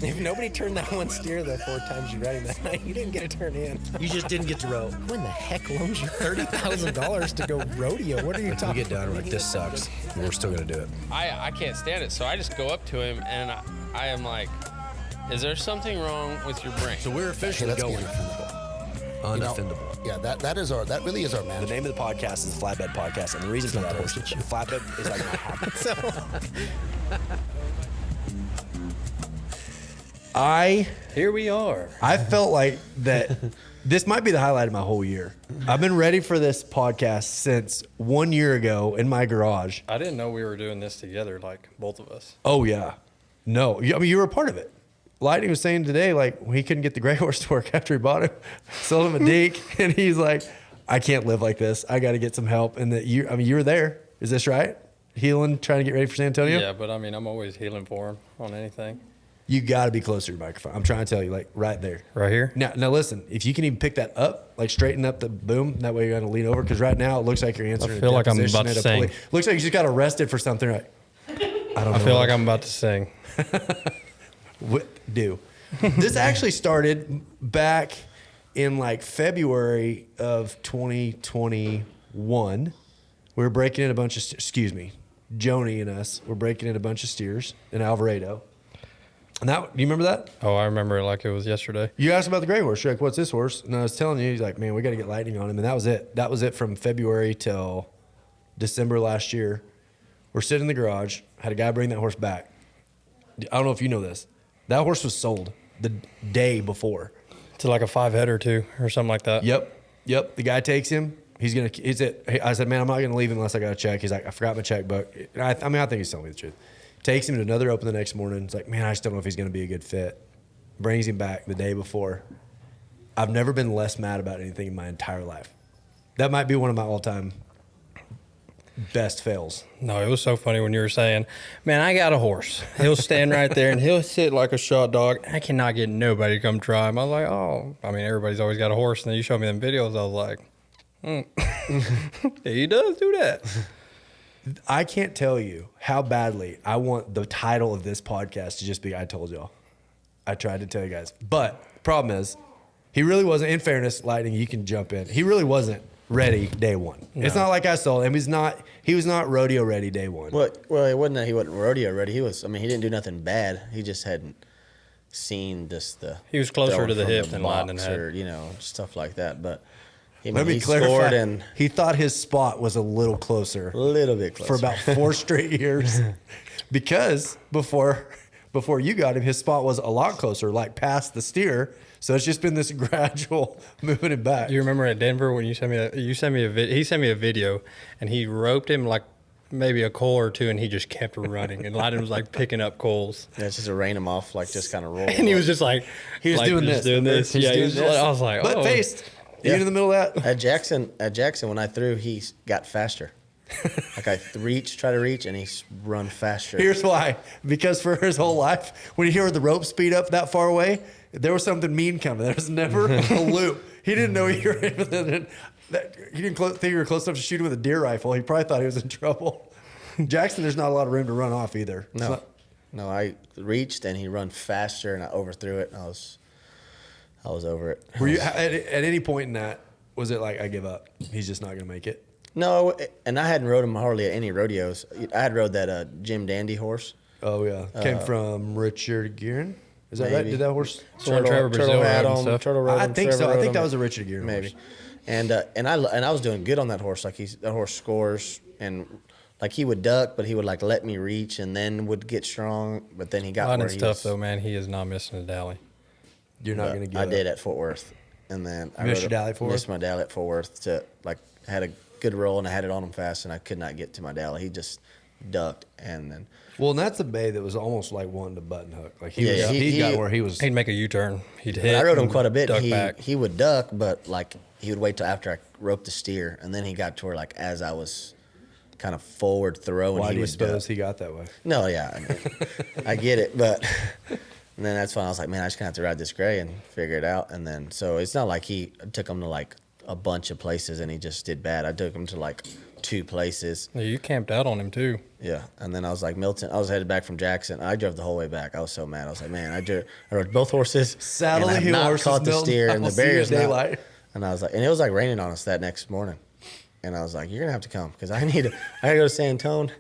If nobody turned that one steer the 4 times you riding that night, you didn't get a turn in. You just didn't get to row. Who in the heck loans you $30,000 to go rodeo? What are you We talking get done, we're like, this sucks. And we're still going to do it. I can't stand it, so I just go up to him and I am like, is there something wrong with your brain? So we're officially That's going. unoffendable. Unoffendable. Yeah, that really is our man. The name of the podcast is the Flatbed Podcast, and the reason for that is the flatbed is like my habit. Here we are. I felt like that this might be the highlight of my whole year. I've been ready for this podcast since 1 year ago in my garage. I didn't know we were doing this together, like both of us. Oh, yeah. No, I mean, you were a part of it. Lightning was saying today, like, he couldn't get the gray horse to work after he bought him, sold him a deke, and he's like, I can't live like this. I got to get some help. And that you were there. Is this right? Healing, trying to get ready for San Antonio? Yeah, but I mean, I'm always healing for him on anything. You got to be closer to your microphone. I'm trying to tell you, like, right there. Right here? Now listen, if you can even pick that up, like straighten up the boom, that way you're going to lean over, because right now it looks like you're answering I feel like I'm about to sing. Looks like you just got arrested for something. Right? I feel like I'm about to sing. What do? This actually started back in like February of 2021. We were breaking in a bunch of, Joni and us were breaking in a bunch of steers in Alvarado. And that, do you remember that? Oh, I remember it like it was yesterday. You asked about the gray horse. You're like, what's this horse? And I was telling you, he's like, man, we got to get Lightning on him. And that was it. That was it from February till December last year. We're sitting in the garage, had a guy bring that horse back. I don't know if you know this. That horse was sold the day before. To like a 5-header too, or something like that. Yep. The guy takes him. I said, man, I'm not going to leave him unless I got a check. He's like, I forgot my checkbook. I think he's telling me the truth. Takes him to another open the next morning. It's like, man, I just don't know if he's going to be a good fit. Brings him back the day before. I've never been less mad about anything in my entire life. That might be one of my all-time best fails. No, it was so funny when you were saying, man, I got a horse. He'll stand right there and he'll sit like a shot dog. I cannot get nobody to come try him. I was like, oh, I mean, everybody's always got a horse. And then you showed me them videos. I was like, he does do that. I can't tell you how badly I want the title of this podcast to just be, I told y'all. I tried to tell you guys. But the problem is, he really wasn't, in fairness, Lightning, you can jump in. He really wasn't ready day one. No. It's not like I sold him. He was not rodeo ready day one. Well, it wasn't that he wasn't rodeo ready. He didn't do nothing bad. He just hadn't seen he was closer to the hip than Lightning had. Or, stuff like that. But let me clarify. He thought his spot was a little closer. A little bit closer. For about 4 straight years. Because before you got him, his spot was a lot closer, like past the steer. So it's just been this gradual moving it back. Do you remember at Denver when he sent me a video, and he roped him like maybe a coal or two, and he just kept running, and Lightning was like picking up coals. Yeah, it's just to rein him off, like just kind of roll. And he was just like, he was doing this. I was like, but faced. Yeah. Even in the middle of that. At Jackson, when I threw, he got faster. Like I try to reach, and he's run faster. Here's why. Because for his whole life, when you hear the rope speed up that far away, there was something mean coming. There was never a loop. He didn't know you were he didn't think you were close enough to shoot him with a deer rifle. He probably thought he was in trouble. Jackson, there's not a lot of room to run off either. No, I reached, and he run faster, and I overthrew it, and I was over it. Were you at any point in that, was it like, I give up, he's just not going to make it? No, and I hadn't rode him hardly at any rodeos. I had rode that Jim Dandy horse. Oh, yeah. Came from Richard Guerin? Is that right? Did that horse? Turtle had him. Turtle rode him. I think so. I think that was a Richard Guerin maybe. Horse. And I was doing good on that horse. Like that horse scores, and like he would duck, but he would like let me reach, and then would get strong. But then he got Lightning's tough though, man. He is not missing a dally. You're not going to get I did at Fort Worth, and then I missed your dally at Fort Worth? Missed my dally at Fort Worth. To like had a good roll, and I had it on him fast, and I could not get to my dally. He just ducked, and then. Well, and that's a bay that was almost like wanting to button hook. Like he got where he was. He'd make a U-turn. He'd hit. I rode him quite a bit. Back. He would duck, but like he would wait till after I roped the steer, and then he got to where like as I was kind of forward throwing. Why do you suppose he got that way? No, yeah, I mean, I get it, but and then that's when I was like, man, I just gonna have to ride this gray and figure it out. And then so it's not like he took him to like a bunch of places, and he just did bad. I took him to like 2 places. Yeah, you camped out on him too. Yeah, and then I was like, Milton, I was headed back from Jackson. I drove the whole way back. I was so mad. I was like, man, I rode both horses. Saddle and I the have not horses, caught the Milton. steer, I and will the see you barrier's at not. daylight. And I was like, and it was like raining on us that next morning. And I was like, you're going to have to come because I gotta go to San Antonio,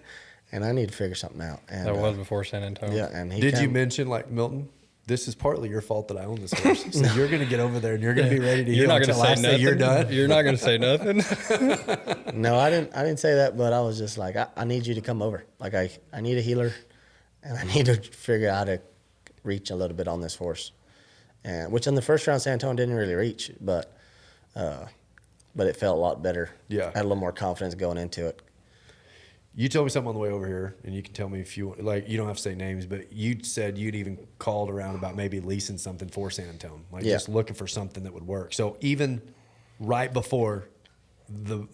and I need to figure something out. And, That was before San Antonio. Yeah, and he Did you came- mention, like, Milton, this is partly your fault that I own this horse. So you're going to get over there and you're going to be ready to You're go not going until to I say say nothing. you're done. You're not going to say nothing. No, I didn't say that, but I was just like, I need you to come over. Like, I need a healer, and I need to figure out how to reach a little bit on this horse. And which in the first round, San Antonio didn't really reach, but it felt a lot better. Yeah. I had a little more confidence going into it. You told me something on the way over here, and you can tell me if you want. Like, you don't have to say names, but you said you'd even called around about maybe leasing something for San Antonio, like Yeah. just looking for something that would work. So even right before that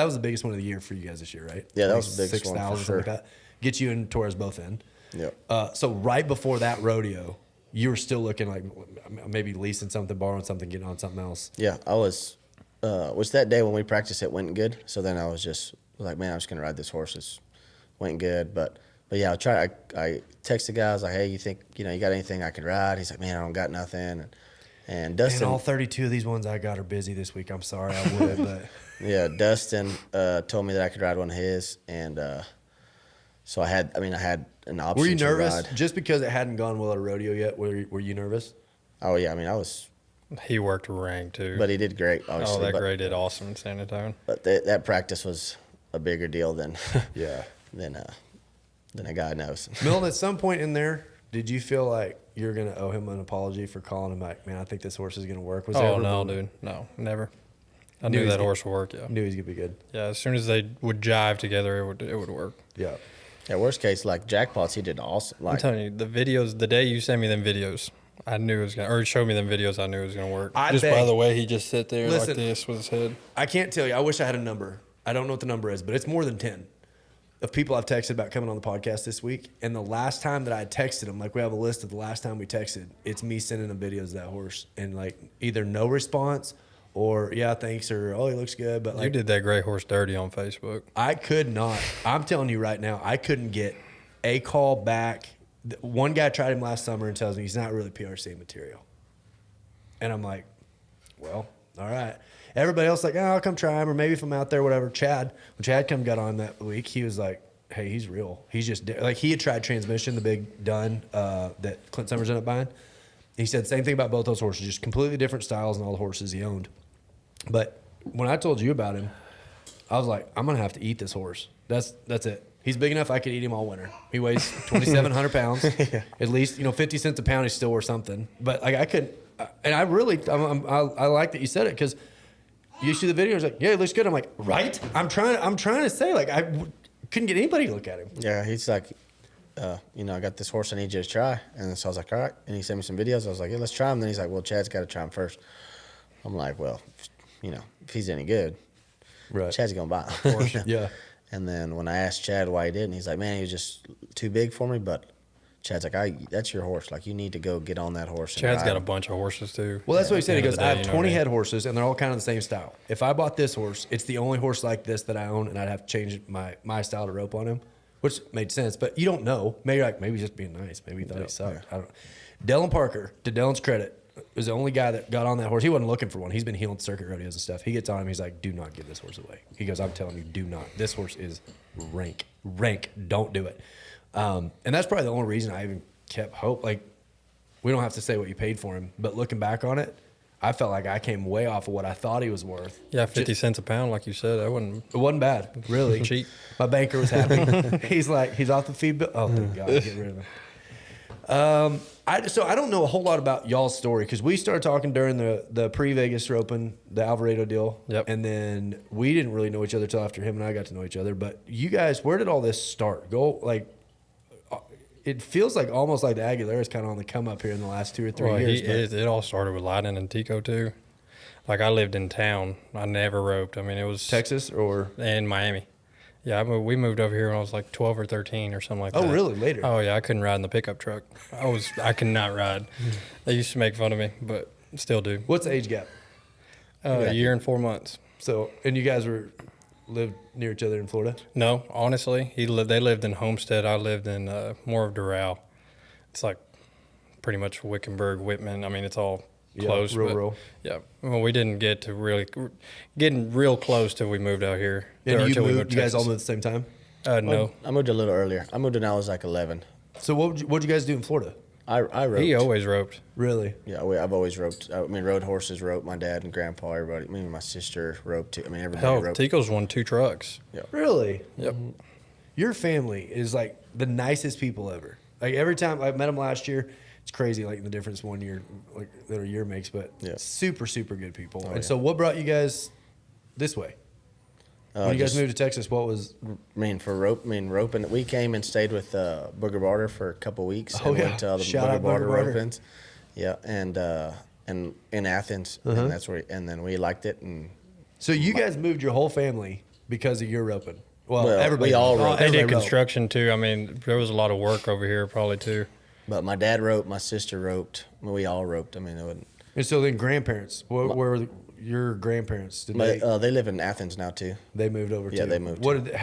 was the biggest one of the year for you guys this year, right? Yeah, that Like was the biggest one for 6,000, sure. something like that. Get you and Torres both in. Yep. So right before that rodeo, you were still looking like maybe leasing something, borrowing something, getting on something else. Yeah, I was. Which that day when we practiced, it went good. So then I was just like, man, I'm just gonna ride this horse. It went good, but yeah, I texted the guy. I was like, hey, you think you got anything I could ride? He's like, man, I don't got nothing. And Dustin, And all 32 of these ones I got are busy this week. I'm sorry, I would, but yeah, Dustin told me that I could ride one of his, and so I had an option. were you to nervous ride. just because it hadn't gone well at a rodeo yet? Were you nervous? Oh yeah, I was, He worked rank too. but he did great. Obviously, Oh, that but, grade did awesome in San Antonio. But that practice was a bigger deal than Yeah. than a guy knows. Milton, at some point in there, did you feel like you're going to owe him an apology for calling him like, man, I think this horse is going to work? Was there Oh ever a no, moment- dude, no, never. I Knew knew he's that good. horse would work. Yeah, Knew he was going to be good. yeah. As soon as they would jive together, it would work. Yeah. Yeah, worst case, like jackpots, he did awesome. I'm Like, telling you, the videos, the day you sent me them videos, I knew it was gonna, or he showed me them videos, I knew it was gonna work. I Just by beg- the way he just sit there Listen. like this with his head. I can't tell you. I wish I had a number. I don't know what the number is, but it's more than 10 of people I've texted about coming on the podcast this week. And the last time that I texted them, like we have a list of the last time we texted, it's me sending them videos of that horse and like either no response or yeah, thanks, or oh, he looks good. But You like did that gray horse dirty on Facebook. I could not. I'm telling you right now, I couldn't get a call back. One guy tried him last summer and tells me he's not really PRC material. And I'm like, well, all right. Everybody else like, oh, I'll come try him, or maybe if I'm out there, whatever. Chad, when Chad got on that week, he was like, hey, he's real. He's just like he had tried transmission, the big dun that Clint Summers ended up buying. He said same thing about both those horses, just completely different styles than all the horses he owned. But when I told you about him, I was like, I'm gonna have to eat this horse. That's it. He's big enough I could eat him all winter. He weighs 2,700 pounds. At least 50 cents a pound. He's still worth something. But like I could, and I really, I like that you said it because you see the video. It's like, yeah, it looks good. I'm like, right? I'm trying to say like couldn't get anybody to look at him. yeah, he's like, I got this horse I need you to try. And so I was like, all right. And he sent me some videos. I was like, yeah, let's try him. Then he's like, well, Chad's got to try him first. I'm like, well, if he's any good, Right. Chad's going to buy him. Yeah. And then when I asked Chad why he didn't, he's like, man, he was just too big for me. But Chad's like, that's your horse. Like, you need to go get on that horse. And Chad's ride got a him." bunch of horses too. Well, that's what he said. He At the goes, end I of have the day, 20 you know head horses, and they're all kind of the same style. If I bought this horse, it's the only horse like this that I own, and I'd have to change my style to rope on him, which made sense. But you don't know. Maybe he's just being nice. Maybe he thought he sucked. I don't know. Dylan Parker, to Dylan's credit, was the only guy that got on that horse. He wasn't looking for one. He's been healing circuit rodeos and stuff. He gets on him. He's like, do not give this horse away. He goes, I'm telling you, do not. This horse is rank. Don't do it. And that's probably the only reason I even kept hope. Like, we don't have to say what you paid for him, but looking back on it, I felt like I came way off of what I thought he was worth. Yeah, 50 cents a pound, like you said. That wasn't It wasn't bad, really. cheap. My banker was happy. He's off the feed bill. Oh, thank God, get rid of him. So I don't know a whole lot about y'all's story because we started talking during the pre-Vegas roping, the Alvarado deal. Yep. And then we didn't really know each other till after him and I got to know each other. But you guys, where did all this start? It feels like almost like the Aguilera's kind of on the come up here in the last 2 or 3 years. but- it all started with Lightning and Tico too. Like I lived in town. I never roped. I mean, it was Texas or in Miami. Yeah, we moved over here when I was like 12 or 13 or something like that. Oh, really? Later? Oh yeah, I couldn't ride in the pickup truck. I could not ride. They used to make fun of me, but still do. what's the age gap? A year and 4 months. So, and you guys lived near each other in Florida? No, honestly, they lived in Homestead. I lived in more of Doral. It's like pretty much Wickenburg, Whitman. I mean, it's all close. Rural. Yeah. Well, we didn't get to really getting real close till we moved out here. And or you till we moved, to you guys all Texas. moved at the same time? No. I moved a little earlier. I moved when I was like 11. So what'd you guys do in Florida? I roped. He always roped. Really? Yeah, I've always roped. I mean, rode horses, roped. My dad and grandpa, everybody. Me and my sister roped too. I mean, everybody Hell, roped. Tico's won 2 trucks. Really? Yep. Your family is like the nicest people ever. Like every time I met them last year, it's crazy like the difference 1 year, like that a year makes, but super, super good people. And so what brought you guys this way? When you guys moved to Texas, what was? Roping. We came and stayed with Booger Barter for a couple weeks. Oh, and yeah. Went to all the Shout out Booger Barter Booger Barter. ropings. Yeah, and in Athens, and that's where. And then we liked it, and So you guys moved your whole family because of your roping. Well, Well, everybody. we all roped. They did everybody roped. construction too. I mean, there was a lot of work over here probably too. but my dad roped, my sister roped, we all roped. I mean, it wouldn't. And so then grandparents, where were your grandparents? Did They live in Athens now too. they moved over Yeah, too? they moved What did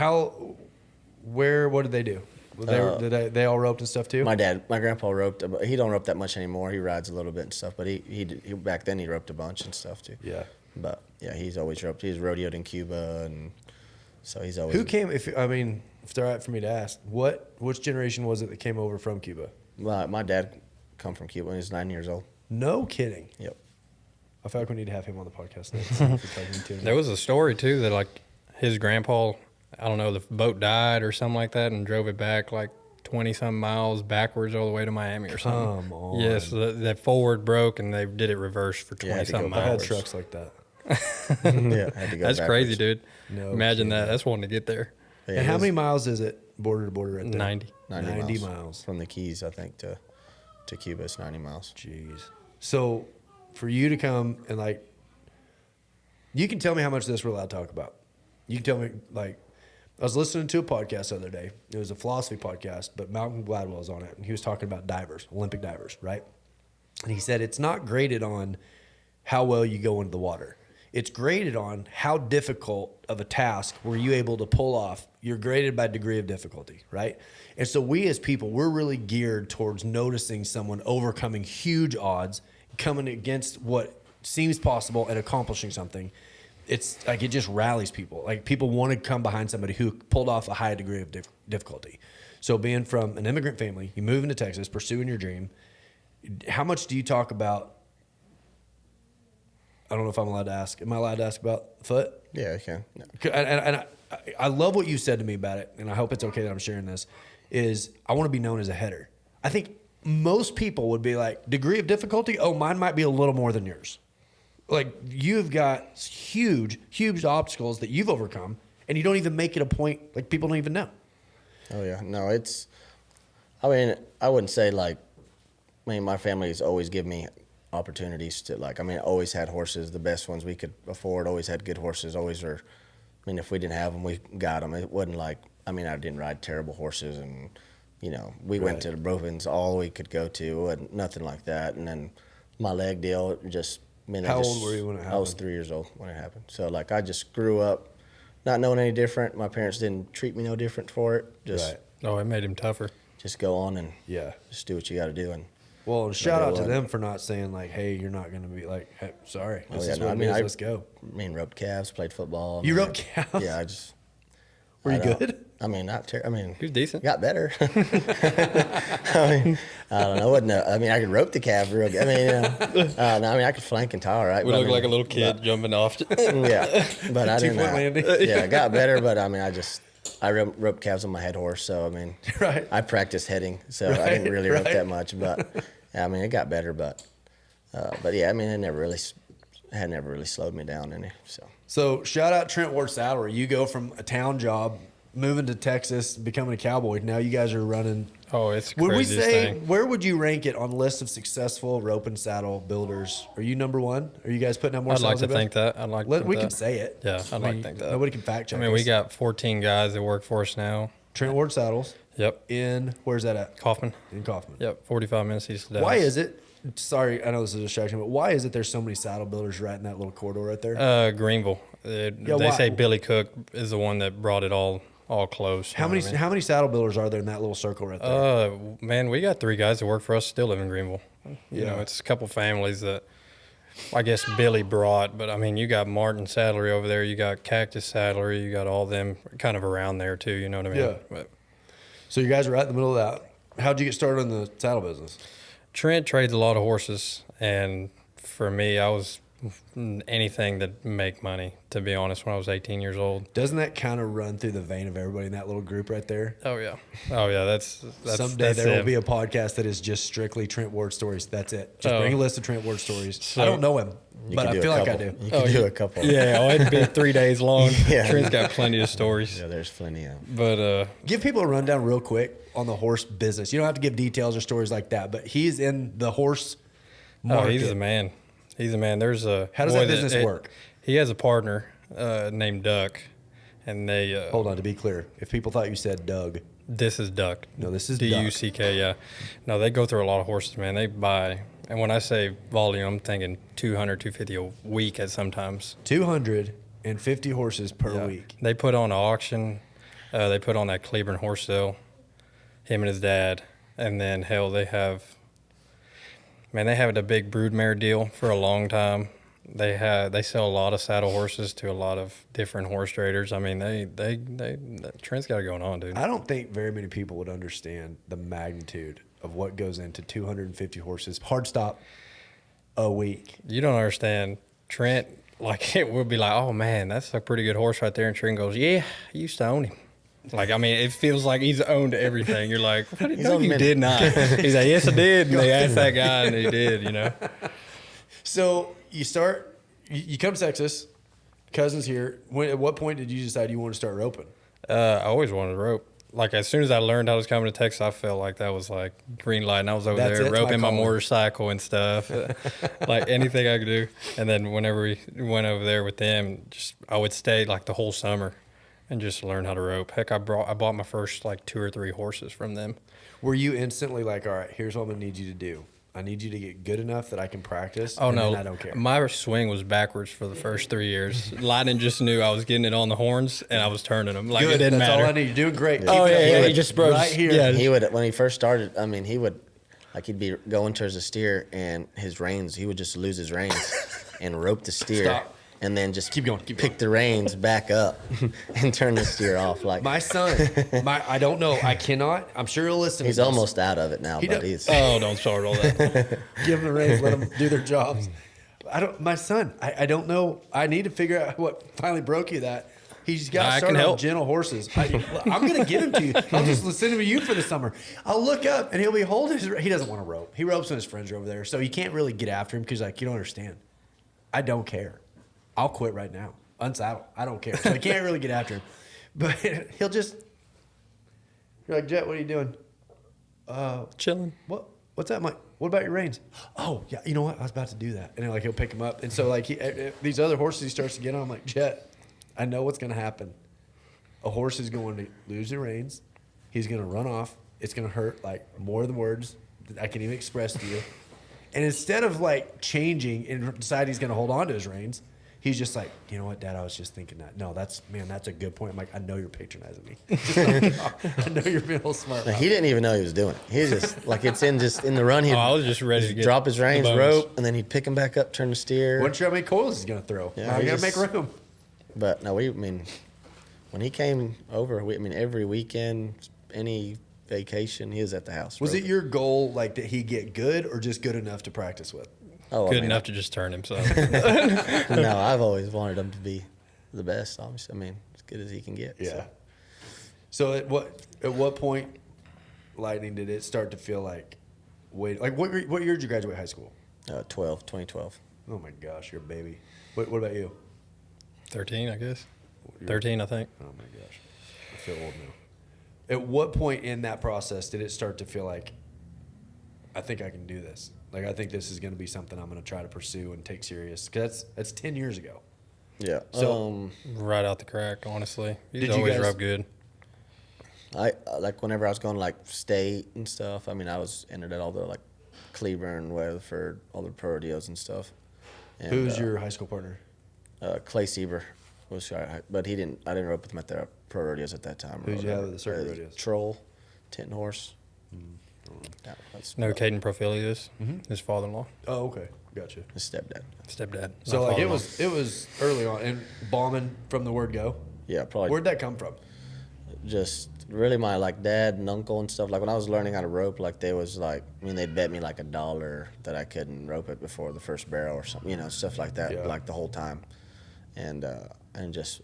what did they do? They all roped and stuff too? My grandpa roped. But he don't rope that much anymore. He rides a little bit and stuff. But he back then he roped a bunch and stuff too. Yeah. But yeah, he's always roped. He's rodeoed in Cuba, and so he's always. Who came? If it's all right for me to ask, which generation was it that came over from Cuba? My dad come from Cuba when he was 9 years old. No kidding. Yep. I feel like we need to have him on the podcast next. There was a story too that like his grandpa, I don't know, the boat died or something like that, and drove it back like 20-some miles backwards all the way to Miami or something. Come on. Yes, that forward broke and they did it reverse for Yeah, I had to 20-some go I had miles. trucks like that. Yeah, I had to go That's crazy, backwards. dude. No Imagine kidding. that. That's wanting to get there. Yeah, And it how was many miles is it border to border right there? 90. 90 miles. from the Keys, I think, to Cuba. It's 90 miles. Jeez. So for you to come and like, you can tell me how much of this we're allowed to talk about. You can tell me, like, I was listening to a podcast the other day. It was a philosophy podcast, but Malcolm Gladwell was on it, and he was talking about divers, Olympic divers, right? And he said it's not graded on how well you go into the water. It's graded on how difficult of a task were you able to pull off. You're graded by degree of difficulty, right? And so we as people, we're really geared towards noticing someone overcoming huge odds, coming against what seems possible and accomplishing something. It's like it just rallies people. Like people want to come behind somebody who pulled off a high degree of difficulty. So being from an immigrant family, you move into Texas, pursuing your dream. How much do you talk about? I don't know if I'm allowed to ask. Am I allowed to ask about foot? Yeah, I can. No. And I love what you said to me about it, and I hope it's okay that I'm sharing this, is I want to be known as a header. I think most people would be like, degree of difficulty? Oh, mine might be a little more than yours. Like, you've got huge, huge obstacles that you've overcome, and you don't even make it a point, like, people don't even know. Oh, yeah. No, it's, I mean, I wouldn't say like, I mean, my family's always given me opportunities to like, I mean, always had horses, the best ones we could afford, always had good horses, always were, I mean, if we didn't have them, we got them. It wasn't like, I mean, I didn't ride terrible horses and, you know, we went to the Brovins all we could go to, it wasn't nothing like that. And then my leg deal just, I mean, How old were you when it happened? I was 3 years old when it happened. So like, I just grew up not knowing any different. My parents didn't treat me no different for it. Just, Right. Oh, it made him tougher. just go on and Yeah. just do what you got to do. And Well, and shout out to one. them for not saying, like, hey, you're not going to be like, hey, sorry. This is no, what I it mean, is. Let's go. I mean, roped calves, played football. I You mean, roped calves? Yeah, I just. Were you I don't- good? I mean, not terrible. I mean, He was decent. got better. I mean, I don't know. Wasn't I mean, I could rope the calf real good. I mean, no, I mean, I could flank and tie all right. We but I looked mean, like a little kid jumping off. Yeah, but I didn't. 2-point landing. Yeah, I got better, but I mean, I roped calves on my head horse, so I mean, Right. I practiced heading, so I didn't really rope right. that much, but yeah, I mean, it got better, but yeah, I mean, it had never really slowed me down any. So shout out Trent Ward Saddles. You go from a town job, moving to Texas, becoming a cowboy. Now you guys are running. Oh, it's the Would we craziest say, thing. where would you rank it on the list of successful rope and saddle builders? Are you number one? Are you guys putting out more I'd like saddles to than think that. I'd like to think We that. can say it. Yeah, I'd like to think that. Nobody can fact check I mean, we us. got 14 guys that work for us now. Trent Ward Saddles Yep. in, where's that at? Kaufman. In Kaufman. Yep. 45 minutes east of Dallas. Why is it Sorry, I know this is a distraction, but why is it there's so many saddle builders right in that little corridor right there? Greenville. They why? say Billy Cook is the one that brought it all close. How many saddle builders are there in that little circle right there? Man, we got 3 guys that work for us still live in Greenville. You know, it's a couple families that I guess Billy brought, but I mean, you got Martin Saddlery over there, you got Cactus Saddlery, you got all them kind of around there too. You know what I mean? Yeah. But So you guys are right in the middle of that. How'd you get started in the saddle business? Trent trades a lot of horses, and for me, I was anything that make money, to be honest, when I was 18 years old. Doesn't that kind of run through the vein of everybody in that little group right there? Oh yeah, that's Someday there will it. be a podcast that is just strictly Trent Ward stories. That's it. Just bring a list of Trent Ward stories. So- I don't know him, but I feel like I do. You can do a couple. Yeah, it'd be 3 days long. Yeah. Trent's got plenty of stories. Yeah, there's plenty of. But Give people a rundown real quick on the horse business. You don't have to give details or stories like that, but he's in the horse market. oh, he's the man. He's the man. There's a How does boy that business work? He has a partner named Duck, and they Hold on, to be clear, if people thought you said Doug, This is Duck. No, this is Duck. Yeah. No, they go through a lot of horses, man. They buy, and when I say volume, I'm thinking 200, 250 a week at sometimes. 250 horses per Yeah. week. They put on an auction. They put on that Cleburne horse sale, him and his dad. And then, hell, they have a big broodmare deal for a long time. They sell a lot of saddle horses to a lot of different horse traders. I mean, Trent's got it going on, dude. I don't think very many people would understand the magnitude of what goes into 250 horses, hard stop a week. You don't understand. Trent, like, it would be like, oh, man, that's a pretty good horse right there. And Trent goes, yeah, I used to own him. Like, I mean, it feels like he's owned everything. You're like, what? No, you did not. He's like, yes, I did. And they asked that guy, and he did, you know. So you come to Texas, cousins here. At what point did you decide you want to start roping? I always wanted to rope. Like, as soon as I learned I was coming to Texas, I felt like that was like green light. And I was over That's there it, roping my calling. motorcycle and stuff, like anything I could do. And then whenever we went over there with them, I would stay like the whole summer and just learn how to rope. Heck, I bought my first like 2 or 3 horses from them. Were you instantly like, all right, here's what I'm going to need you to do. I need you to get good enough that I can practice. Oh, and no. then I don't care. My swing was backwards for the first 3 years. Lightning just knew I was getting it on the horns, and I was turning them. Like, Good. it didn't That's matter. all I need. You're doing great. Oh, Keep it up. yeah, would- he just broke. right here. Yeah, He would, when he first started, I mean, he'd be going towards a steer, and his reins, he would just lose his reins and rope the steer. Stop. And then just Keep going, pick the reins back up and turn the steer off. Like, My son, I don't know. I cannot. I'm sure he'll listen. he's to this. almost out of it now, He but does- he's. Oh, don't start all that. Give them the reins, let them do their jobs. My son, I don't know. I need to figure out what finally broke you that. He's got I to can start on help. gentle horses. I'm going to give him to you. I'll just listen to you for the summer. I'll look up and he'll be holding he doesn't want to rope. He ropes when his friends are over there. So you can't really get after him because like, you don't understand. I don't care. I'll quit right now. Unsaddle. I don't care. So I can't really get after him. But he'll just, you're like, Jet, what are you doing? Chilling. What's that, Mike? What about your reins? Oh, yeah, you know what? I was about to do that. And then, like, he'll pick them up. And so, like, these other horses he starts to get on, I'm like, Jet, I know what's going to happen. A horse is going to lose the reins. He's going to run off. It's going to hurt, like, more than words that I can even express to you. And instead of, like, changing and decide he's going to hold on to his reins, he's just like, you know what, Dad, I was just thinking that. No, that's a good point. I'm like, I know you're patronizing me. I know you're being a little smart. He didn't even know he was doing it. He was just like, it's in the run. He'd Oh, I was just ready to get drop his reins, the bonus. rope, and then he'd pick him back up, turn the steer. Wasn't sure how many coils he's going to throw. Yeah, Now you he got to make just- room. But no, when he came over, every weekend, any vacation, he was at the house. Was it roping. your goal, like, that he get good or just good enough to practice with? Oh, Good enough to just turn himself. No, I've always wanted him to be the best. Obviously, as good as he can get. Yeah. So at what point, Lightning, did it start to feel like, what year did you graduate high school? 2012. Oh my gosh, you're a baby. What about you? 13, I guess. 13, I think. Oh my gosh, I feel old now. At what point in that process did it start to feel like, I think I can do this? Like, I think this is going to be something I'm going to try to pursue and take serious. Because that's 10 years ago. Yeah. So- Right out the crack, honestly. He's Did you always guys- rubbed good. I like whenever I was going like state and stuff. I was entered at all the like Cleburne, Weatherford, all the pro rodeos and stuff. And, Who's your high school partner? Clay Sieber was, but I didn't rope with him at the pro rodeos at that time. Who'd you have at the circuit rodeos? Troll, Tinton Horse. Yeah, No, Caden Profilius, his father-in-law, Oh, okay, gotcha. his stepdad. stepdad. So My like father-in-law. it was early on, and bombing from the word go. Yeah, probably. Where'd that come from? Just really my like dad and uncle and stuff. Like when I was learning how to rope, like they was like, I mean, they'd bet me like $1 that I couldn't rope it before the first barrel or something, you know, stuff like that, Yeah. like the whole time. And just,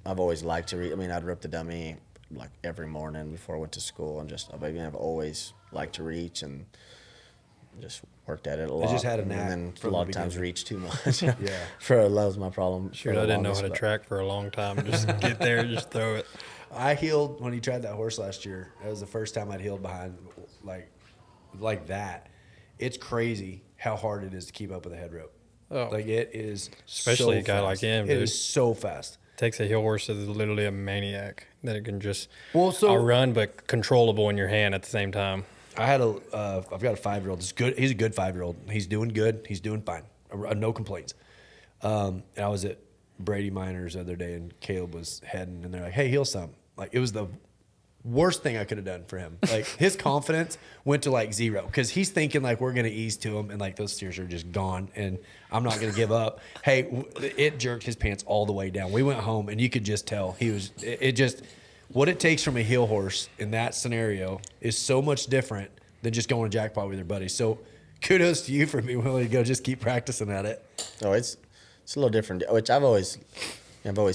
I've always liked to read. I mean, I'd rope the dummy like every morning before I went to school, and just, I mean, I've always liked to reach and just worked at it a lot. just had a knack and then from a lot the of times beginning. reach too much. Yeah. That was my problem. for Shoot, the I didn't know how longest, to but- track for a long time. Just get there, and just throw it. I healed when he tried that horse last year. That was the first time I'd healed behind like that. It's crazy how hard it is to keep up with a head rope. Oh. Like it is, Especially so a guy like fast. him, It dude. is so fast. Takes a heel horse that is literally a maniac that it can just Well, so- outrun, but controllable in your hand at the same time. I've got a 5-year-old. He's good. He's a good 5-year-old. He's doing good. He's doing fine. No complaints. And I was at Brady Miners the other day, and Caleb was heading, and they're like, "Hey, heel some." Like it was the worst thing I could have done for him. Like his confidence went to like 0 because he's thinking like we're gonna ease to him, and like those steers are just gone, and I'm not gonna give up. Hey, it jerked his pants all the way down. We went home, and you could just tell he was. It just what it takes from a heel horse in that scenario is so much different than just going to jackpot with your buddies. So kudos to you for being willing to go just keep practicing at it. Oh, it's a little different. Which I've always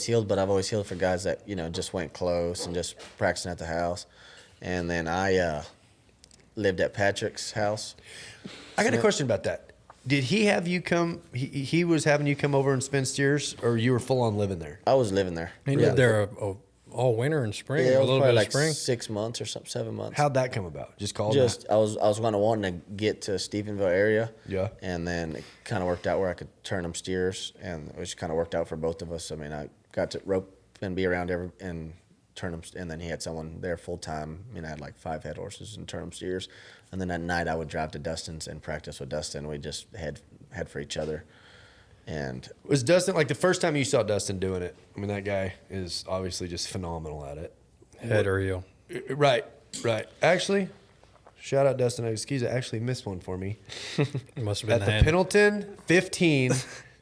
healed, but I've always healed for guys that just went close and just practicing at the house. And then I lived at Patrick's house. I got a question about that. Did he have you come? He was having you come over and spin steers, or you were full on living there? I was living there. He lived there all winter and spring, Yeah, it a was little probably bit like of spring. 6 months or something, 7 months. How'd that come about? Just called. I was kind of wanting to get to Stephenville area. Yeah. And then it kind of worked out where I could turn them steers, and it just kind of worked out for both of us. I mean, I got to rope and be around and turn them, and then he had someone there full time. I mean, I had like 5 head horses and turn them steers, and then at night I would drive to Dustin's and practice with Dustin. We just head for each other. And Was Dustin like the first time you saw Dustin doing it? I mean, that guy is obviously just phenomenal at it. Head or heel. Right. Actually, shout out Dustin Exquiza. Actually missed one for me It must have been at the the hand. Pendleton 15,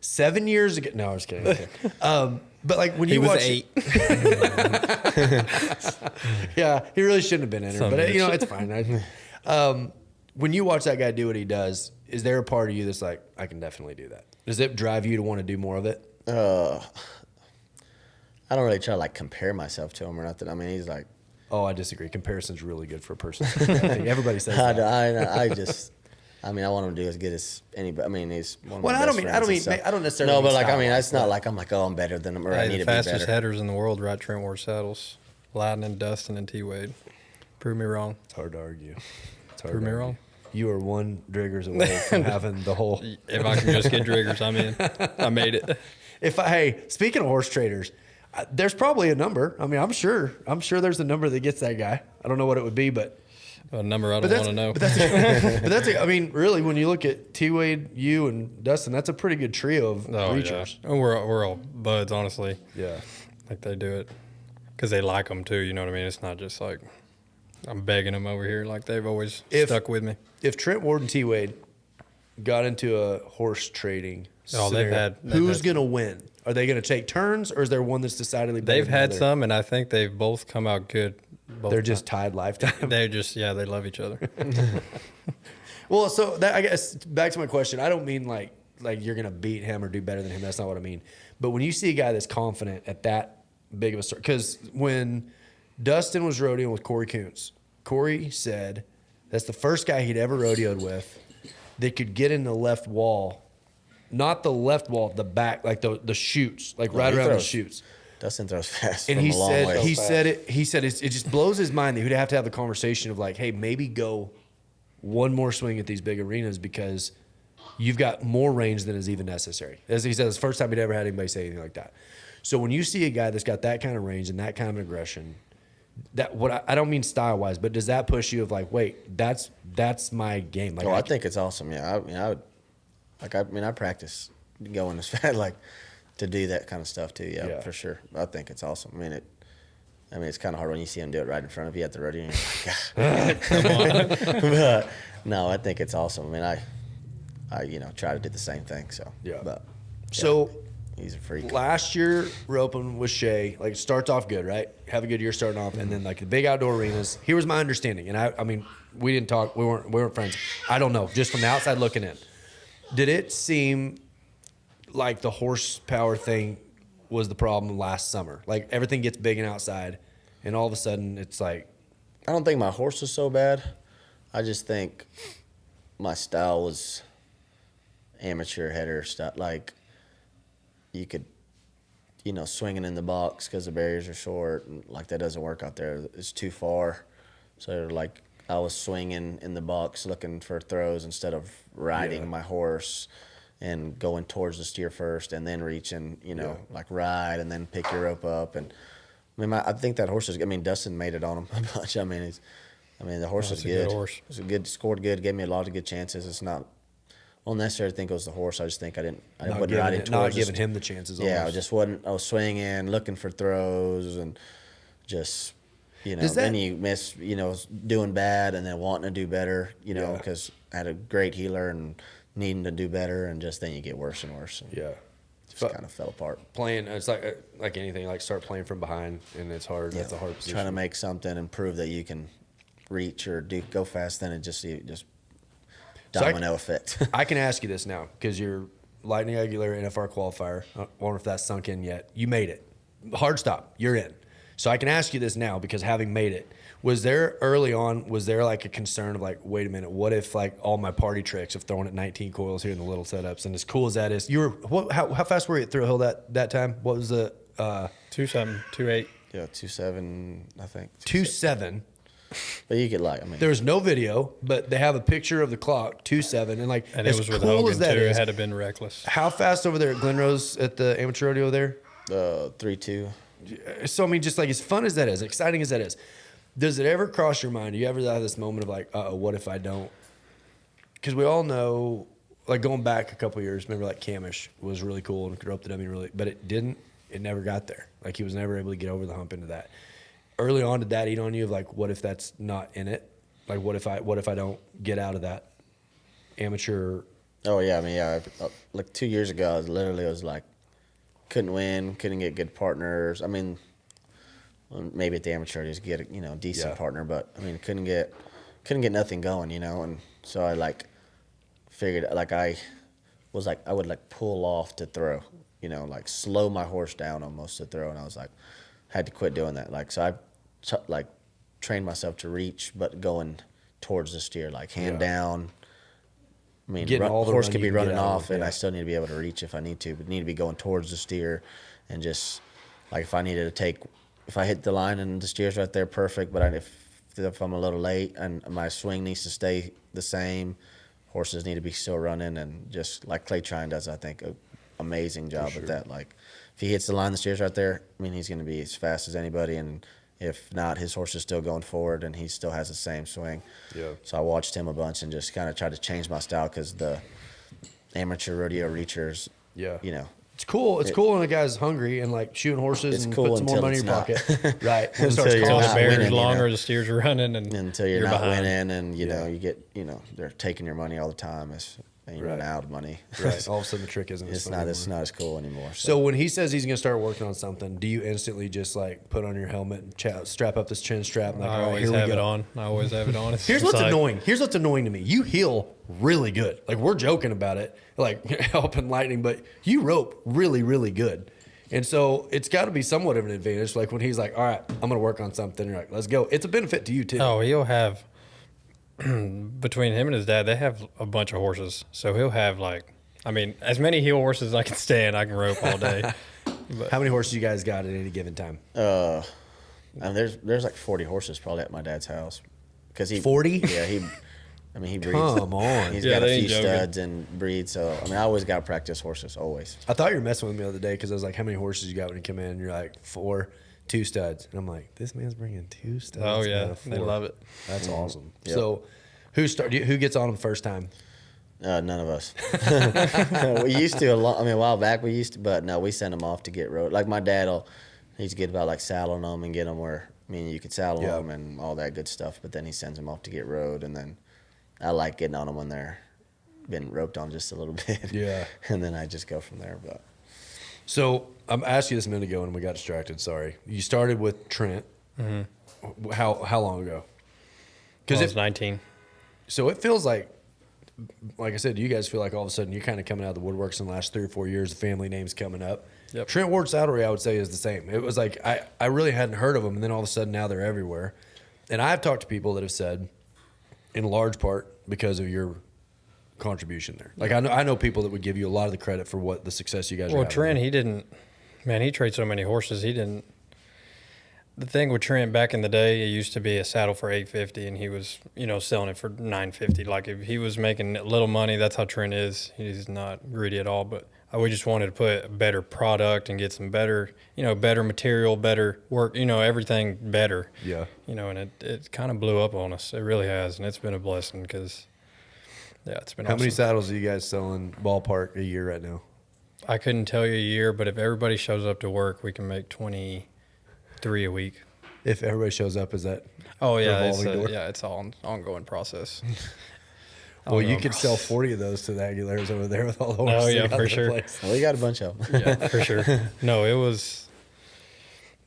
7 years ago. No, I was kidding. Okay. But like when He you was watch 8. yeah, he really shouldn't have been in it, Some but bitch. it's fine. When you watch that guy do what he does, is there a part of you that's like, I can definitely do that? Does it drive you to want to do more of it? I don't really try to like compare myself to him or nothing. I mean, he's like, Oh, I disagree. Comparison's really good for a person. I think everybody says that. I want him to do as good as anybody. I mean, he's one of Well, my I don't best mean- I friends don't and mean- stuff. I don't necessarily No, mean but like, I mean, style-wise, it's not like I'm like, oh, I'm better than him or I Hey, need the to be fastest better. headers in the world, right? Trent Ward Saddles, Lightning, Dustin, and T Wade. Prove me wrong. It's hard to argue. It's hard Prove to me argue. wrong. You are one Driggers away from having the whole. If I can just get Driggers, I'm in. I made it. Hey, speaking of horse traders, there's probably a number. I mean, I'm sure there's a number that gets that guy. I don't know what it would be, but A number I don't want to know. But that's I mean, really, when you look at T Wade, you, and Dustin, that's a pretty good trio of Oh, yeah. reachers. And we're all buds, honestly. Yeah. Like they do it because they like them too. You know what I mean? It's not just like I'm begging them over here. Like they've always stuck with me. If Trent Ward and T Wade got into a horse trading, Oh, they've scenario, had- who's going to win? Are they going to take turns, or is there one that's decidedly better? They've than had the other? some, and I think they've both come out good. Both They're just times. tied lifetime. They're just they love each other. Well, so that, I guess back to my question. I don't mean like you're going to beat him or do better than him. That's not what I mean. But when you see a guy that's confident at that big of a start, because when Dustin was rodeoing with Corey Kuntz, Corey said that's the first guy he'd ever rodeoed with that could get in the left wall, not the left wall, the back, like the chutes, like right he around the throws- chutes. Dustin throws fast And from he a long said, way. he said it just blows his mind that he'd have to have the conversation of like, hey, maybe go one more swing at these big arenas because you've got more range than is even necessary. As he said, it's the first time he'd ever had anybody say anything like that. So when you see a guy that's got that kind of range and that kind of aggression, that what I don't mean style wise, but does that push you of like, wait, that's my game? Like, I think it's awesome. Yeah, I practice going as fast, like to do that kind of stuff too. Yeah, for sure. I think it's awesome. I mean, it's kind of hard when you see him do it right in front of you at the rodeo. And you're like, come on. But no, I think it's awesome. I mean, I try to do the same thing. So but so he's a freak. Last year roping with Shay, like it starts off good, right? Have a good year starting off, and then like the big outdoor arenas. Here was my understanding, and I mean, we didn't talk. We weren't friends. I don't know. Just from the outside looking in, did it seem like the horsepower thing was the problem last summer? Like everything gets big and outside, and all of a sudden it's like. I don't think my horse was so bad. I just think my style was amateur header stuff. Like you could, swinging in the box because the barriers are short, and like that doesn't work out there. It's too far. So like I was swinging in the box looking for throws instead of riding my horse and going towards the steer first and then reaching, like ride and then pick your rope up. And I think that horse is. I mean, Dustin made it on him a bunch. I mean, the horse is good. Good horse. It's scored good, gave me a lot of good chances. It's not. I don't necessarily think it was the horse. I just think I wasn't riding towards. Not giving him the chances. Yeah, almost. I just wasn't. I was swinging, looking for throws, and just then you miss. Doing bad and then wanting to do better. Because I had a great healer and needing to do better, and just then you get worse and worse. And just kind of fell apart. Playing, it's like anything. Like start playing from behind, and it's hard. Yeah. That's a hard position. Trying to make something and prove that you can reach or go fast, then it just domino effect. I can ask you this now because you're Lightning Aguilera NFR qualifier. I wonder if that's sunk in yet. You made it. Hard stop. You're in. So I can ask you this now because having made it, was there like a concern of like, wait a minute, what if like all my party tricks of throwing at 19 coils here in the little setups, and as cool as that is, how fast were you at Thrill Hill that time? What was the 2.7, 2.8? Yeah, 2.7, I think. 2.7. But you could there's no video, but they have a picture of the clock, 2.7, and like and as it was with cool Hogan as that too. is, It had to been reckless. How fast over there at Glenrose at the amateur rodeo there? 3.2. So I mean, just like as fun as that is, exciting as that is, does it ever cross your mind? Do you ever have this moment of like, what if I don't? Because we all know, like going back a couple of years, remember like Camish was really cool and could rope the dummy really, but it didn't. It never got there. Like he was never able to get over the hump into that. Early on, did that eat on you of like, what if that's not in it? Like, what if I don't get out of that amateur? Oh yeah, like 2 years ago, I was like, couldn't win, couldn't get good partners. I mean, maybe at the amateur just get a decent partner, but I mean, couldn't get nothing going, and so I like figured like I would like pull off to throw, like slow my horse down almost to throw, and I was like, had to quit doing that. Like so I trained myself to reach, but going towards the steer, like hand down. I mean, the horse could be running off, and I still need to be able to reach if I need to, but need to be going towards the steer, and just like if I needed to if I hit the line and the steer's right there, perfect. But if I'm a little late and my swing needs to stay the same, horses need to be still running, and just like Clay Trine does, I think, an amazing job at that. Like if he hits the line, the steer's right there, I mean, he's going to be as fast as anybody, and if not, his horse is still going forward, and he still has the same swing. Yeah. So I watched him a bunch and just kind of tried to change my style because the amateur rodeo reachers, It's cool. It's cool when a guy's hungry and like shooting horses and cool put some more money in your pocket. Right. Until starts you're All not the barriers winning, longer, the steers are running, and until you're not behind. winning, and you get they're taking your money all the time, and you run out of money. Right. All of a sudden the trick isn't. It's not as cool anymore. So when he says he's going to start working on something, do you instantly just like put on your helmet and strap up this chin strap? And like, I always have it on. I always have it on. Here's what's annoying. Here's what's annoying to me. You heel really good. Like we're joking about it, like helping Lightning, but you rope really, really good. And so it's got to be somewhat of an advantage. Like when he's like, all right, I'm going to work on something. You're like, let's go. It's a benefit to you too. Oh, he'll have, between him and his dad, they have a bunch of horses. So he'll have as many heel horses as I can stand. I can rope all day. But how many horses you guys got at any given time? There's like 40 horses probably at my dad's house. 40? Yeah, he breeds. Come on. He's got a few studs and breeds. So, I always got to practice horses, always. I thought you were messing with me the other day because I was like, how many horses you got when you come in? And you're like, 4. 2 studs. And I'm like, this man's bringing 2 studs. Oh, out yeah. of 4. They love it. That's awesome. Yep. So who gets on them first time? None of us. We used to a while back we used to, but no, we send them off to get rode. Like my dad he's good about like saddling them and get them where, you could saddle them and all that good stuff, but then he sends them off to get rode, and then I like getting on them when they're been roped on just a little bit. Yeah. And then I just go from there, but. So I asked you this a minute ago and we got distracted. Sorry. You started with Trent. Mm-hmm. How long ago? Because I was 19. So it feels like I said, do you guys feel like all of a sudden you're kind of coming out of the woodworks in the last 3 or 4 years, the family name's coming up? Yep. Trent Ward Saddles, I would say, is the same. It was like I really hadn't heard of them, and then all of a sudden now they're everywhere. And I've talked to people that have said, in large part because of your contribution there. Like I know people that would give you a lot of the credit for what the success you guys are having. Trent, he traded so many horses. The thing with Trent back in the day, it used to be a saddle for $850, and he was, selling it for $950. Like if he was making little money, that's how Trent is. He's not greedy at all. But we just wanted to put a better product and get some better, better material, better work, everything better. Yeah. And it kind of blew up on us. It really has, and it's been a blessing because, it's been How awesome. many saddles are you guys selling ballpark a year right now? I couldn't tell you a year, but if everybody shows up to work, we can make 23 a week. If everybody shows up, is that? Oh yeah, revolving door? it's all an ongoing process. Well, you could sell 40 of those to the Aguileras over there with all the horses. Oh yeah, all over for the sure. place. Well, we got a bunch of them. Yeah, for sure. No, it was.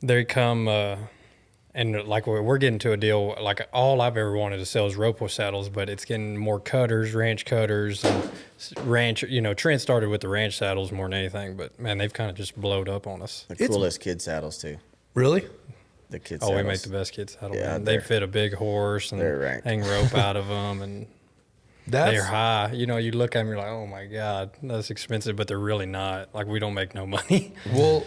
They come, and like we're getting to a deal. Like all I've ever wanted to sell is rope saddles, but it's getting more cutters, ranch cutters, and ranch. Trent started with the ranch saddles more than anything, but man, they've kind of just blowed up on us. The coolest kid saddles too. Really? The kid Oh, saddles. we make the best kid saddle. Yeah, Man. They fit a big horse and they're ranked. hang rope out of them, and they're high. You look at them, you're like, oh my God, that's expensive, but they're really not. Like we don't make no money. Well,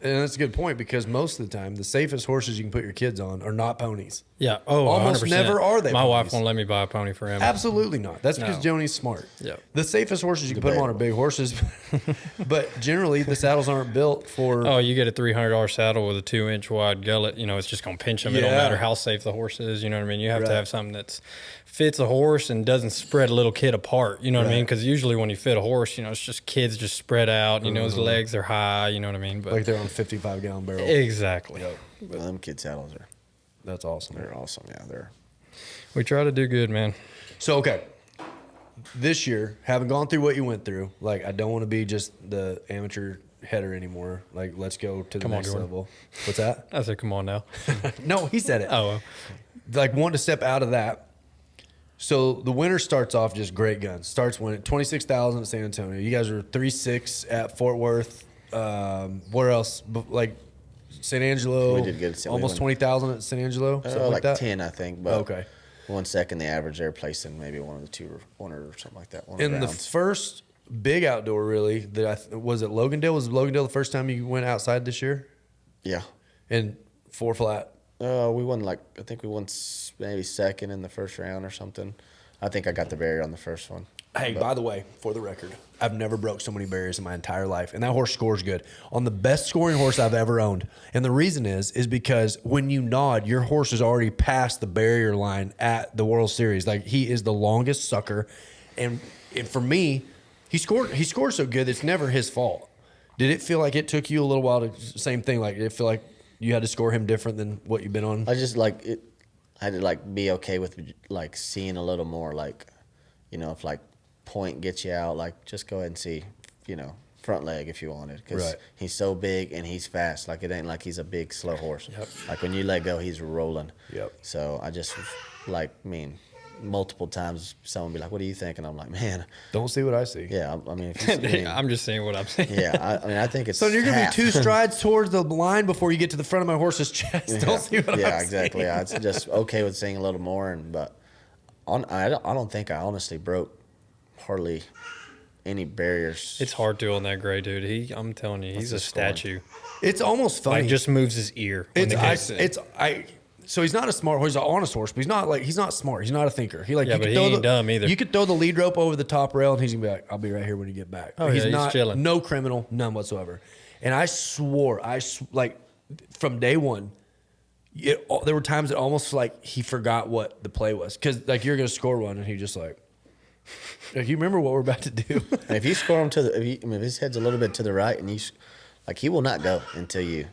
and that's a good point because most of the time, the safest horses you can put your kids on are not ponies. Yeah. Oh, Almost 100%. never are they My ponies. wife won't let me buy a pony for him. Absolutely not. That's because No. Joni's smart. Yeah. The safest horses you can put them on are big horses, but generally the saddles aren't built for. Oh, you get a $300 saddle with a 2-inch wide gullet. It's just gonna pinch them. It don't Yeah. matter how safe the horse is. You know what I mean? You have Right. to have something that's fits a horse and doesn't spread a little kid apart. You know what I mean? Because usually when you fit a horse, it's just kids just spread out. His legs are high. You know what I mean? But Like they're on a 55-gallon barrel. exactly. Well, them kid saddles That's awesome. they're awesome. Yeah, We try to do good, man. So, okay. This year, having gone through what you went through, I don't want to be just the amateur header anymore. Let's go to the Come on, next Jordan. level. What's that? I said, come on now. No, he said it. Oh, Want to step out of that. So the winter starts off just great guns. Starts winning 26,000 at San Antonio. You guys are 3-6 at Fort Worth. Where else? San Angelo. We did good. Almost 20,000 at San Angelo. Something like that. 10, I think. But Okay. 1 second, the average they're placing maybe one of the two or one or something like that. One In the rounds. first big outdoor, really, was it Logandale? Was Logandale the first time you went outside this year? Yeah. And 4 flat. We won I think we won maybe second in the first round or something. I think I got the barrier on the first one. Hey, by the way, for the record, I've never broke so many barriers in my entire life, and that horse scores good on the best scoring horse I've ever owned. And the reason is because when you nod, your horse is already past the barrier line at the World Series. He is the longest sucker, and for me, he scored so good it's never his fault. Did it feel like it took you a little while to same thing? Did it feel like you had to score him different than what you've been on? I just I had to be okay with seeing a little more if point gets you out, just go ahead and see, front leg if you wanted, because Right. he's so big and he's fast. It ain't like he's a big slow horse. Yep. When you let go, he's rolling. Yep. So I just multiple times someone be like, "What do you think?" And I'm like, "Man, Don't see what I see. yeah." If you see, I'm just saying what I'm saying. yeah. I think it's So you're gonna half. be 2 strides towards the line before you get to the front of my horse's chest. Don't see what Yeah, I'm exactly. saying. Yeah, it's just okay with seeing a little more, I don't think I honestly broke hardly any barriers. It's hard to on that gray dude. I'm telling you, he's a That's the scoring. statue. It's almost funny. Just moves his ear. When the gate's in. So he's not a smart horse. He's an honest horse, but he's not smart. He's not a thinker. Yeah, but he ain't dumb either. You could throw the lead rope over the top rail, and he's gonna be like, "I'll be right here when you get back." Oh, he's yeah, he's not chilling. no criminal, none whatsoever. And I swore, from day one, there were times that almost like he forgot what the play was. Because, like, you're going to score one, and he just like, you remember what we're about to do? And if you score him if his head's a little bit to the right, and he will not go until you.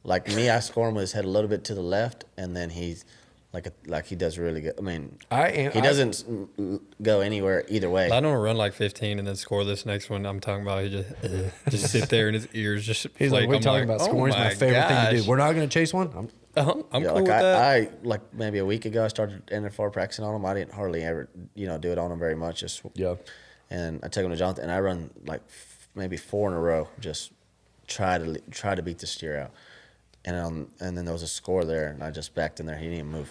Like me, I score him with his head a little bit to the left, and then he's like he does really good. I mean, he doesn't go anywhere either way. I don't run like 15 and then score this next one. I'm talking about he just sit there and his ears just. He's like, we're talking about scoring. Is my favorite thing to do. We're not going to chase one. I'm cool with that. that. Like maybe a week ago, I started NFR practicing on him. I didn't hardly ever do it on him very much. And I took him to Jonathan, and I run like maybe 4 in a row. Just try to beat the steer out. And then there was a score there, and I just backed in there. He didn't even move.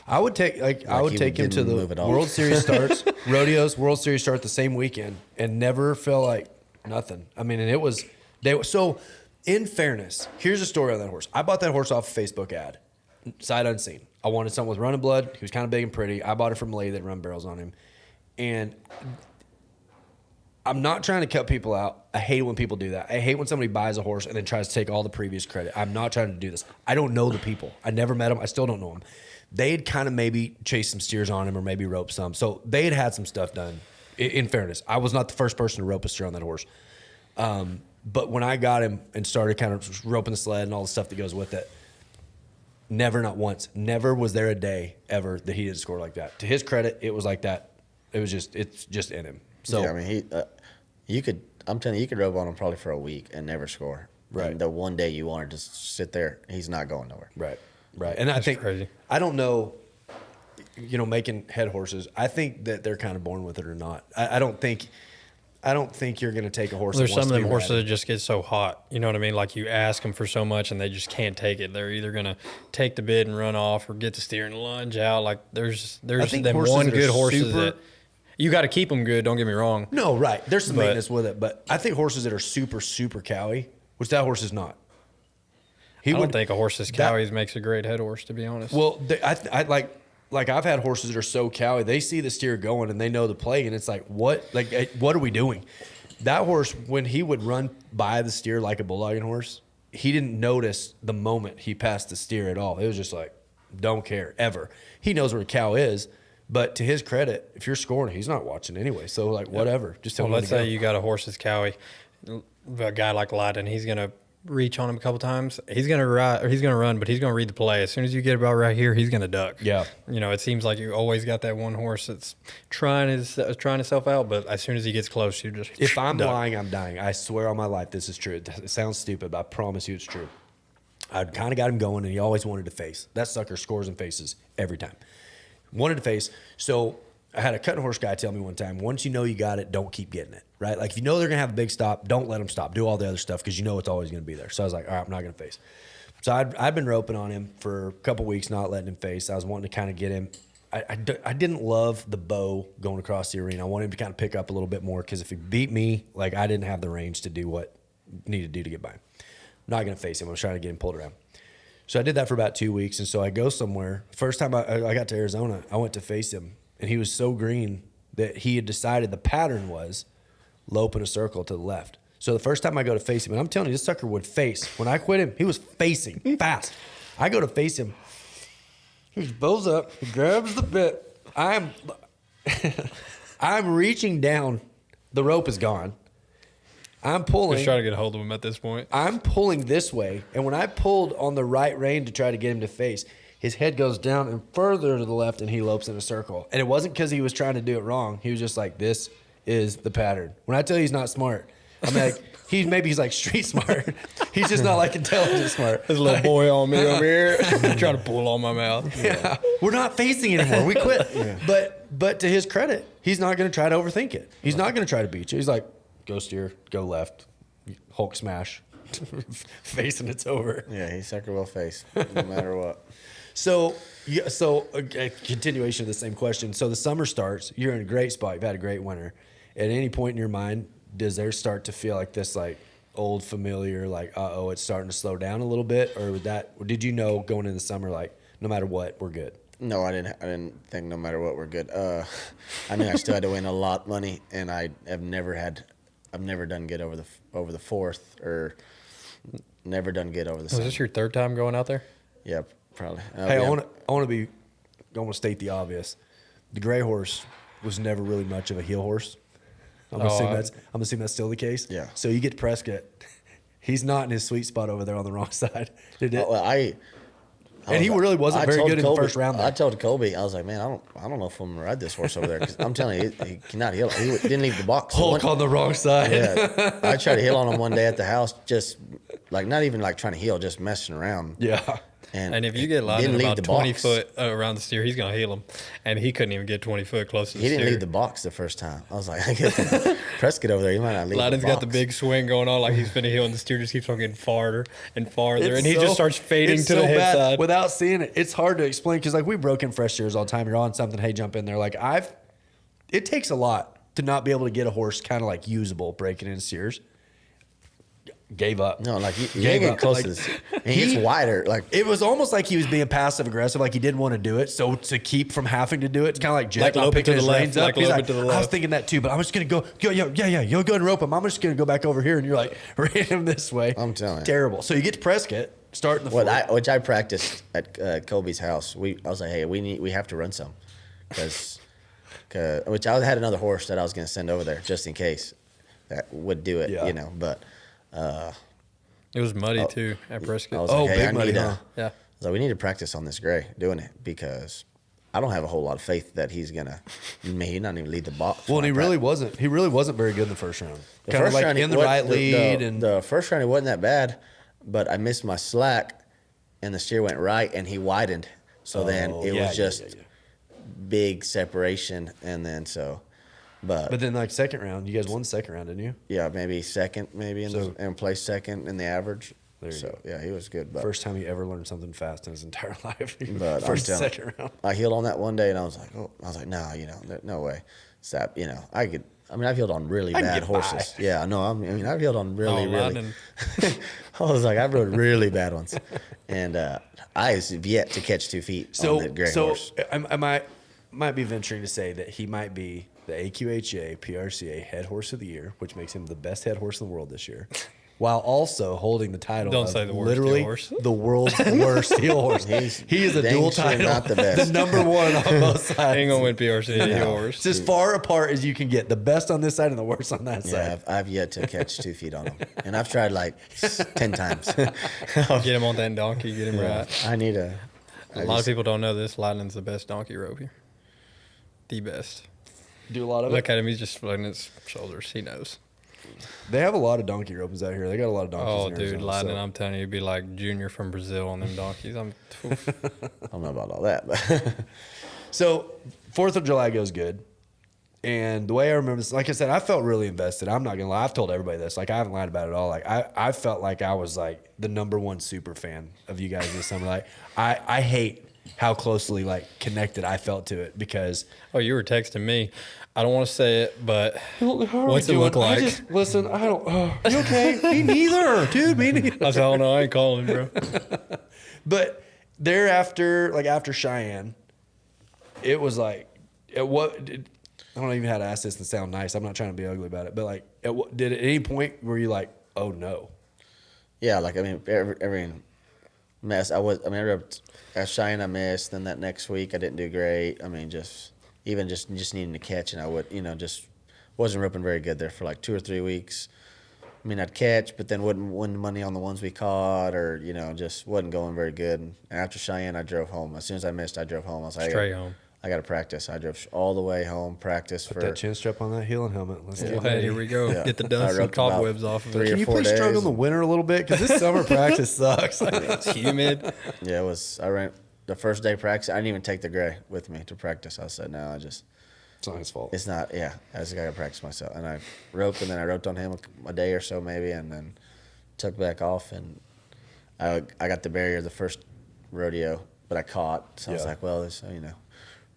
I would take him to the World Series starts, rodeos, World Series start the same weekend, and never felt like nothing. I mean, and so. In fairness, here's a story on that horse. I bought that horse off a Facebook ad, sight unseen. I wanted something with running blood. He was kind of big and pretty. I bought it from a lady that run barrels on him, and I'm not trying to cut people out. I hate when people do that. I hate when somebody buys a horse and then tries to take all the previous credit. I'm not trying to do this. I don't know the people. I never met them. I still don't know them. They had kind of maybe chased some steers on him or maybe roped some. So they had some stuff done. In fairness, I was not the first person to rope a steer on that horse. But when I got him and started kind of roping the sled and all the stuff that goes with it, not once, never was there a day ever that he didn't score like that. To his credit, it was like that. It's just in him. So yeah, I mean, I'm telling you, you could rope on him probably for a week and never score. Right. And the one day you wanted to sit there, he's not going nowhere. Right. And I think, crazy. I don't know, making head horses, I think that they're kind of born with it or not. I don't think you're going to take a horse. There's that some wants of to them be horses that ratted. just get so hot. You know what I mean? Like you ask them for so much and they just can't take it. They're either going to take the bid and run off or get the steer and lunge out. Like there's think them horses one that are good horses super- that you got to keep them good. Don't get me wrong. No, right. There's some But- maintenance with it, but I think horses that are super, super cowy, which that horse is not. I don't think a horse's cowies makes a great head horse, to be honest. Well, I like I've had horses that are so cowy, they see the steer going and they know the play, and it's like, what are we doing? That horse, when he would run by the steer like a bulldogging horse, he didn't notice the moment he passed the steer at all. It was just like, don't care, ever. He knows where a cow is, but to his credit, if you're scoring, he's not watching anyway. So, like, whatever. Just tell him let's to go. say you got a horse's cowie, a guy like Lyden, he's going to reach on him a couple times. He's going to ride, or he's going to run, but he's going to read the play. As soon as you get about right here, he's going to duck. Yeah. It seems like you always got that one horse that's trying himself out, but as soon as he gets close, you just If I'm duck. lying, I'm dying. I swear on my life this is true. It sounds stupid, but I promise you it's true. I kind of got him going, and he always wanted to face. That sucker scores and faces every time. Wanted to face. So I had a cutting horse guy tell me one time, once you know you got it, don't keep getting it, right? Like if you know they're going to have a big stop, don't let them stop. Do all the other stuff because you know it's always going to be there. So I was like, all right, I'm not going to face. So I'd been roping on him for a couple weeks, not letting him face. I was wanting to kind of get him. I didn't love the bow going across the arena. I wanted him to kind of pick up a little bit more because if he beat me, like I didn't have the range to do what I needed to do to get by him. I'm not going to face him. I was trying to get him pulled around. So I did that for about 2 weeks. And so I go somewhere. First time I got to Arizona, I went to face him. And he was so green that he had decided the pattern was lope in a circle to the left. So the first time I go to face him, and I'm telling you, this sucker would face. When I quit him, he was facing fast. I go to face him. He bows up, he grabs the bit. I'm reaching down. The rope is gone. I'm pulling. Just trying to get a hold of him at this point. I'm pulling this way, and when I pulled on the right rein to try to get him to face, his head goes down and further to the left, and he lopes in a circle. And it wasn't because he was trying to do it wrong. He was just like, this is the pattern. When I tell you he's not smart, I'm like, he's like street smart. He's just not like intelligent smart. This little boy on me over here trying to pull on my mouth. Yeah. We're not facing anymore. We quit. Yeah. But to his credit, he's not going to try to overthink it. He's not going to try to beat you. He's like, go steer, go left, Hulk smash, face and it's over. Yeah, he sucker will face no matter what. So a continuation of the same question. So the summer starts. You're in a great spot. You've had a great winter. At any point in your mind, does there start to feel like this, like old familiar, like it's starting to slow down a little bit, or did you know going into the summer, like no matter what, we're good? No, I didn't think no matter what we're good. I knew I still had to win a lot of money, and I've never done good over the fourth or never done good over the Was sun. this your third time going out there? Yeah, probably. Hey, Yeah. I want to state the obvious. The gray horse was never really much of a heel horse. I'm assuming that's still the case. Yeah. So you get Prescott. He's not in his sweet spot over there on the wrong side. Did it? Well, And he really wasn't very told good in the first round, though. I told Colby, I was like, man, I don't know if I'm gonna ride this horse over there because I'm telling you, he cannot heel. He didn't leave the box. Hulk on the wrong side. Yeah, I tried to heel on him one day at the house, just like not even like trying to heel, just messing around. Yeah. And if you get lined didn't in leave about the 20 box. foot around the steer, he's going to heel him. And he couldn't even get 20 foot close to the He steer. didn't leave the box the first time. I was like, I guess Prescott over there, he might not leave Lyden's the box. got the big swing going on like he's finna heel, and the steer just keeps on getting farther and farther. It's And he so- just starts fading it's to the so head bad. side. Without seeing it. It's hard to explain because like we broke in fresh steers all the time. You're on something, hey, jump in there. Like it takes a lot to not be able to get a horse kind of like usable breaking in steers. Gave up. No, like you Gave get up. close Like, to this. And he gets wider. Like It was almost like he was being passive aggressive, like he didn't want to do it. So to keep from having to do it, it's kind of like Jet Like not loping picking to his the left, reins up. like He's loping to the I was left. thinking that too, but I'm just gonna go, yeah. You'll go and rope him. I'm just gonna go back over here, and you're like, ran him this way. I'm telling you. terrible. So you get to Prescott, starting the fourth. which I practiced at Colby's house. I was like, hey, we have to run some, which I had another horse that I was going to send over there just in case that would do it, Yeah. you know. But It was muddy, too, at I Prescott. was Oh, like, hey, big I money, need to. huh? Yeah. I was like, we need to practice on this gray doing it because I don't have a whole lot of faith that he's gonna. He not even lead the box. Well, and when he I really practice. wasn't. He really wasn't very good in the first round. The Kind of first like round, he in the wa- right lead, and the first round he wasn't that bad, but I missed my slack, and the steer went right, and he widened. So then it was just big separation, and then so, But then like second round, you guys won the second round, didn't you? yeah, maybe second, and placed second in the average. There you So go. yeah, he was good. But First time he ever learned something fast in his entire life. But I'm First, telling- second round. I healed on that one day, and I was like, no, no way. Stop, I've healed on really I can bad get by. horses. Yeah, no, I've healed on really. Lyden. I was like, I've rode really bad ones, and I have yet to catch 2 feet on that gray horse. I might be venturing to say that he might be the AQHA PRCA head horse of the year, which makes him the best head horse in the world this year, while also holding the title Don't of say the worst literally heel horse. the world's worst heel horse. He is a dang dual sure title, not the best. number one on both sides. Ain't going to win PRC horse. It's as far apart as you can get. The best on this side and the worst on that Yeah, side. I've yet to catch 2 feet on him, and I've tried like 10 times. Get him on that donkey, get him right. I need a. A lot of people don't know this. Lyden's the best donkey rope here. The best. Do a lot of Look it. at him. He's just floating his shoulders. He knows. They have a lot of donkey ropes out here. They got a lot of donkeys. Oh, in dude, Arizona, Lyden, so- I'm telling you, it'd be like Junior from Brazil on them donkeys. I don't know about all that, but So 4th of July goes good. And the way I remember this, like I said, I felt really invested. I'm not going to lie. I've told everybody this. Like, I haven't lied about it at all. Like, I felt like I was, like, the #1 super fan of you guys this summer. Like, I hate how closely, like, connected I felt to it because Oh, you were texting me. I don't want to say it, but what's it doing? look like? Listen, I don't. You okay? Me neither, dude. Me neither. I said, oh, no, I ain't calling him, bro. But thereafter, like after Cheyenne, it was like, I don't even know how to ask this and sound nice. I'm not trying to be ugly about it, but like, did at any point were you like, oh no? yeah, like every mess. I rode at Cheyenne, I missed. Then that next week, I didn't do great. I mean, just needing to catch, and I would, just wasn't roping very good there for like 2 or 3 weeks. I mean, I'd catch, but then wouldn't win money on the ones we caught, or just wasn't going very good. And after Cheyenne, I drove home. As soon as I missed, I drove home. I was like, Straight home. I got to practice. I drove all the way home, practice Put for. that chin strap on that heel and helmet. Let's get Well, ready. hey, here we go. Yeah. Get the I dust and roped about cobwebs off of 3 it. or Can you 4 please days. struggle in the winter a little bit? Because this summer practice sucks. It's humid. Yeah, it was. I ran the first day practice. I didn't even take the gray with me to practice. I said, no, It's not his fault. it's not. Yeah, I just got to practice myself. And I roped, and then I roped on him a day or so maybe, and then took back off. And I got the barrier the first rodeo, but I caught. So I was Yeah. like, well, this,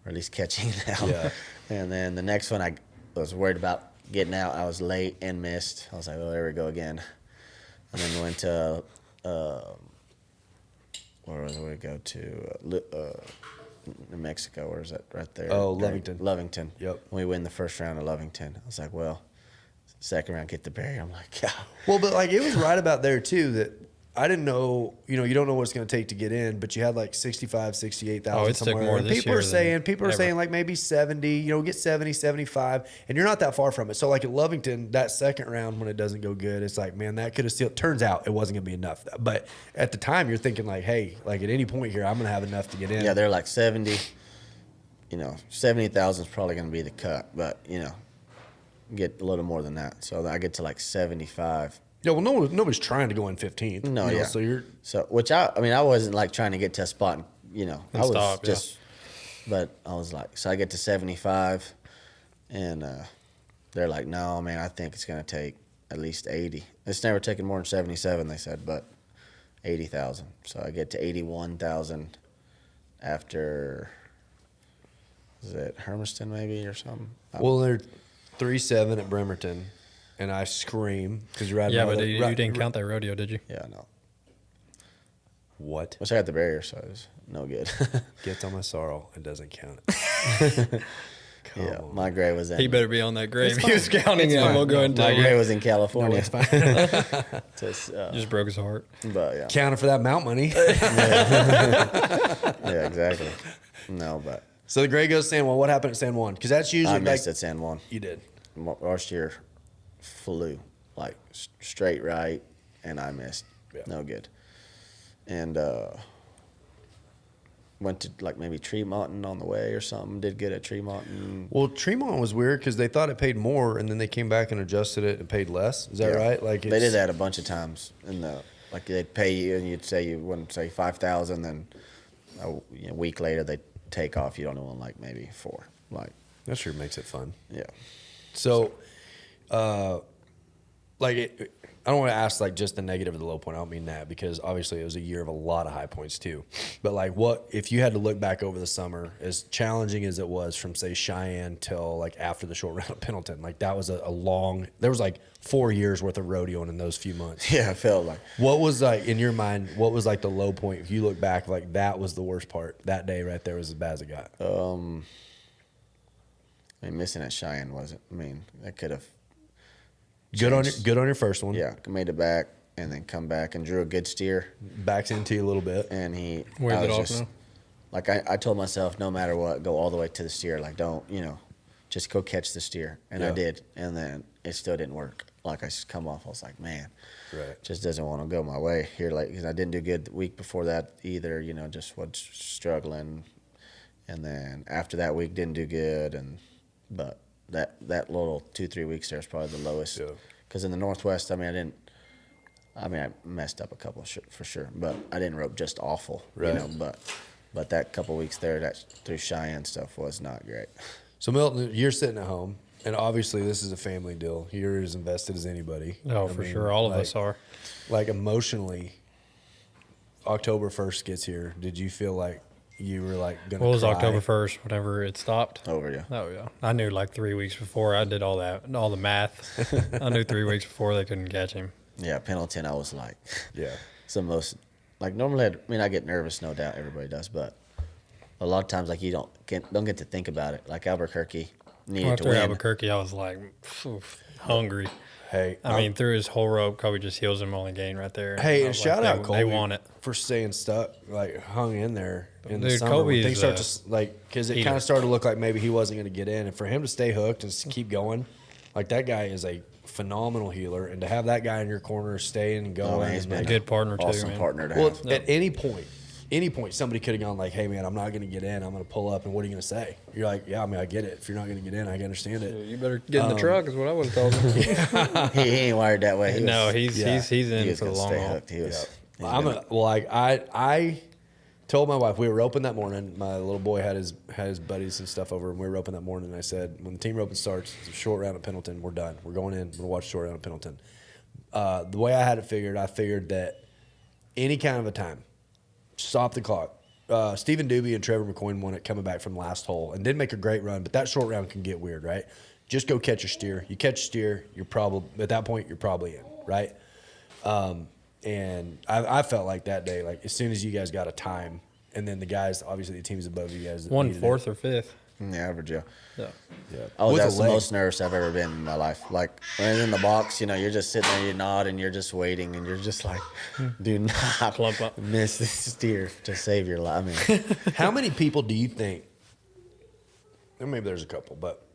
or at least catching now. Yeah. And then the next one, I was worried about getting out. I was late and missed. I was like, well, there we go again. And then went to, where was we go to? New Mexico. Where is that? Right there. Oh, Lovington. Lovington. Yep. We win the first round of Lovington. I was like, well, Second round, get the barrier. I'm like, yeah. Well, but like it was right about there too that I didn't know, you don't know what it's going to take to get in, but you had like 65, 68,000 Oh, it's took somewhere. more And this people year are than saying ever. like maybe 70, get 70, 75, and you're not that far from it. So like at Lovington, that second round when it doesn't go good, it's like, man, that could have still, turns out it wasn't going to be enough. But at the time you're thinking like, hey, like at any point here, I'm going to have enough to get in. Yeah, they're like 70. 70,000 is probably going to be the cut, but get a little more than that. So I get to like 75. Yeah, well, nobody's trying to go in 15th. No, yeah. So which I wasn't like trying to get to a spot, I was stop, just, but I was like, so I get to 75, and they're like, no, man, I think it's gonna take at least 80. It's never taken more than 77, they said, but 80,000. So I get to 81,000 after, is it Hermiston maybe or something? well, they're 3-7 at Bremerton, and I scream because you're riding. Yeah, but you didn't count that rodeo, did you? Yeah, no. What? Which I got the barrier, so it was no good. Gets on my sorrel and doesn't count it. Come Yeah, on. my grade was in. He better be on that grave. He was counting it. I'm gonna go and tell My grade you. was in California. It's fine. Just, Just broke his heart. but yeah, Counting for that mount money. yeah, exactly. No, but So the grade goes San Juan. What happened at San Juan? Because that's usually I missed like at San Juan. you did. Last year flew like straight right, and I missed. Yeah. No good. And went to like maybe Tremonton on the way or something. Did good at Tremonton. Well, Tremont was weird because they thought it paid more, and then they came back and adjusted it and paid less. Is that Yeah. right? Like They did that a bunch of times. Like they'd pay you, and you'd say you wouldn't say 5,000, then a week later they'd take off. You don't know, like maybe 4. Like That sure makes it fun. yeah. So, I don't want to ask like just the negative or the low point. I don't mean that because obviously it was a year of a lot of high points too. But like, what if you had to look back over the summer, as challenging as it was from say Cheyenne till like after the short round of Pendleton? Like that was a long. There was like 4 years worth of rodeoing in those few months. Yeah, I felt like What was like in your mind? What was like the low point? If you look back, like that was the worst part. That day right there was as bad as it got. I mean, missing at Cheyenne wasn't. I mean, that could have. Good on changed. your first one. Yeah, made it back and then come back and drew a good steer, Backs into you a little bit. and he. Where's I it was off just- now? Like I told myself, no matter what, go all the way to the steer. Like don't, just go catch the steer, and I Yeah. did, and then it still didn't work. Like I just come off, I was like, man, Right. just doesn't want to go my way here. Like because I didn't do good the week before that either. Just was struggling, and then after that week didn't do good, but that little 2-3 weeks there is probably the lowest. Yeah. Because in the Northwest, I messed up a couple for sure, but I didn't rope just awful, Right. But that couple weeks there, that through Cheyenne stuff was not great. So Milton, you're sitting at home, and obviously this is a family deal. You're as invested as anybody. Oh, I for mean, sure. All of like- us are. Like emotionally, October 1st gets here. Did you feel like you were like gonna? What was cry? October 1st, whenever it stopped? Over you. Oh, yeah. I knew like 3 weeks before. I did all the math. I knew 3 weeks before they couldn't catch him. Yeah, Pendleton, I was like, Yeah. it's the most, like normally, I get nervous, no doubt, everybody does, but a lot of times, like you don't get to think about it. Like Albuquerque needed to After win. Albuquerque, I was like hungry. Hey, I mean, through his whole rope, Kobe just heals him only gain right there. hey, I and was shout like, out they Colby want it. for staying stuck, like hung in there in the Dude, summer. Colby When things is start a to like because it heater. kind of started to look like maybe he wasn't going to get in, and for him to stay hooked and keep going, like that guy is a phenomenal healer, and to have that guy in your corner staying and going, Oh, man, he's and, been like, A good partner too, awesome man. partner to well, have. at any point, somebody could have gone like, "Hey, man, I'm not going to get in. I'm going to pull up." And what are you going to say? You're like, "Yeah, I mean, I get it. If you're not going to get in, I can understand it." You better get in the truck, is what I would have told him. he ain't wired that way. He No, was, he's he in was for the gonna long stay haul. hooked. He was. he's I'm gonna- I told my wife we were roping that morning. My little boy had his buddies and stuff over, and we were roping that morning. And I said, when the team roping starts, it's a short round at Pendleton. We're done. We're going in. We're gonna watch a short round at Pendleton. The way I had it figured, I figured that any kind of a time, stop the clock. Stephen Doobie and Trevor McCoy won it coming back from the last hole and did make a great run, but that short round can get weird, right? Just go catch your steer. You catch a steer, you're probably at that point you're probably in, right? And I felt like that day, like as soon as you guys got a time, and then the guys, obviously the teams above you guys, that Won needed it. fourth or fifth. Yeah, Virginia. Yeah. Oh, With that's a the leg. most nervous I've ever been in my life. Like when in the box, you're just sitting there, you nod, and you're just waiting, and you're just like, do not Clump up. miss this steer to save your life. I mean, How many people do you think? And maybe there's a couple, but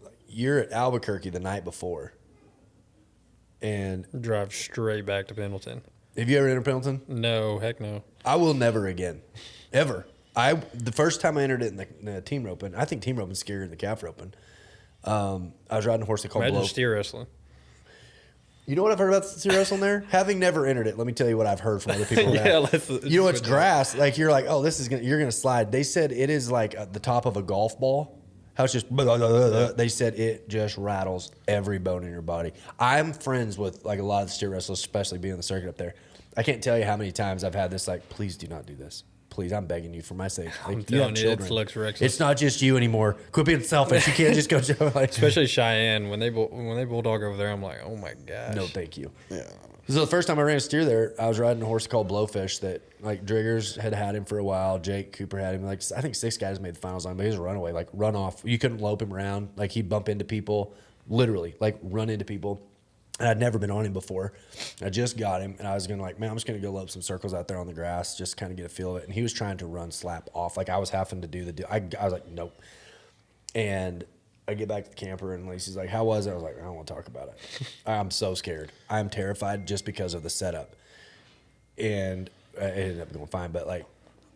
like, you're at Albuquerque the night before, and Drive straight back to Pendleton. have you ever entered Pendleton? No, heck no. I will never again, ever. The first time I entered it in the team roping, I think team roping's scarier than the calf roping. I was riding a horse they called Imagine Blow. steer wrestling. You know what I've heard about the steer wrestling there? Having never entered it, let me tell you what I've heard from other people. Yeah, that. let's- You know, it's grass. Like you're like, oh, you're gonna slide. They said it is like at the top of a golf ball. How it's just. Blah, blah, blah, blah, blah. They said it just rattles every bone in your body. I'm friends with like a lot of the steer wrestlers, especially being on the circuit up there. I can't tell you how many times I've had this. Like, please do not do this. Please, I'm begging you for my sake. Like, you have telling you, it children. looks reckless. It's not just you anymore. Quit being selfish. You can't just go. Like, Especially Cheyenne. When they bulldog over there, I'm like, oh my gosh. no, thank you. yeah. So the first time I ran a steer there, I was riding a horse called Blowfish that like Driggers had him for a while. Jake Cooper had him. Like I think 6 guys made the finals on him, but he was a runaway, like run off. You couldn't lope him around. Like he'd bump into people, literally, like run into people. And I'd never been on him before. I just got him, and I was gonna like, man, I'm just gonna go lope some circles out there on the grass, just kind of get a feel of it. And he was trying to run slap off, like I was having to do the deal. I was like, nope. And I get back to the camper, and Lacey's like, how was it? I was like, I don't want to talk about it. I'm so scared. I'm terrified just because of the setup. And it ended up going fine. But, like,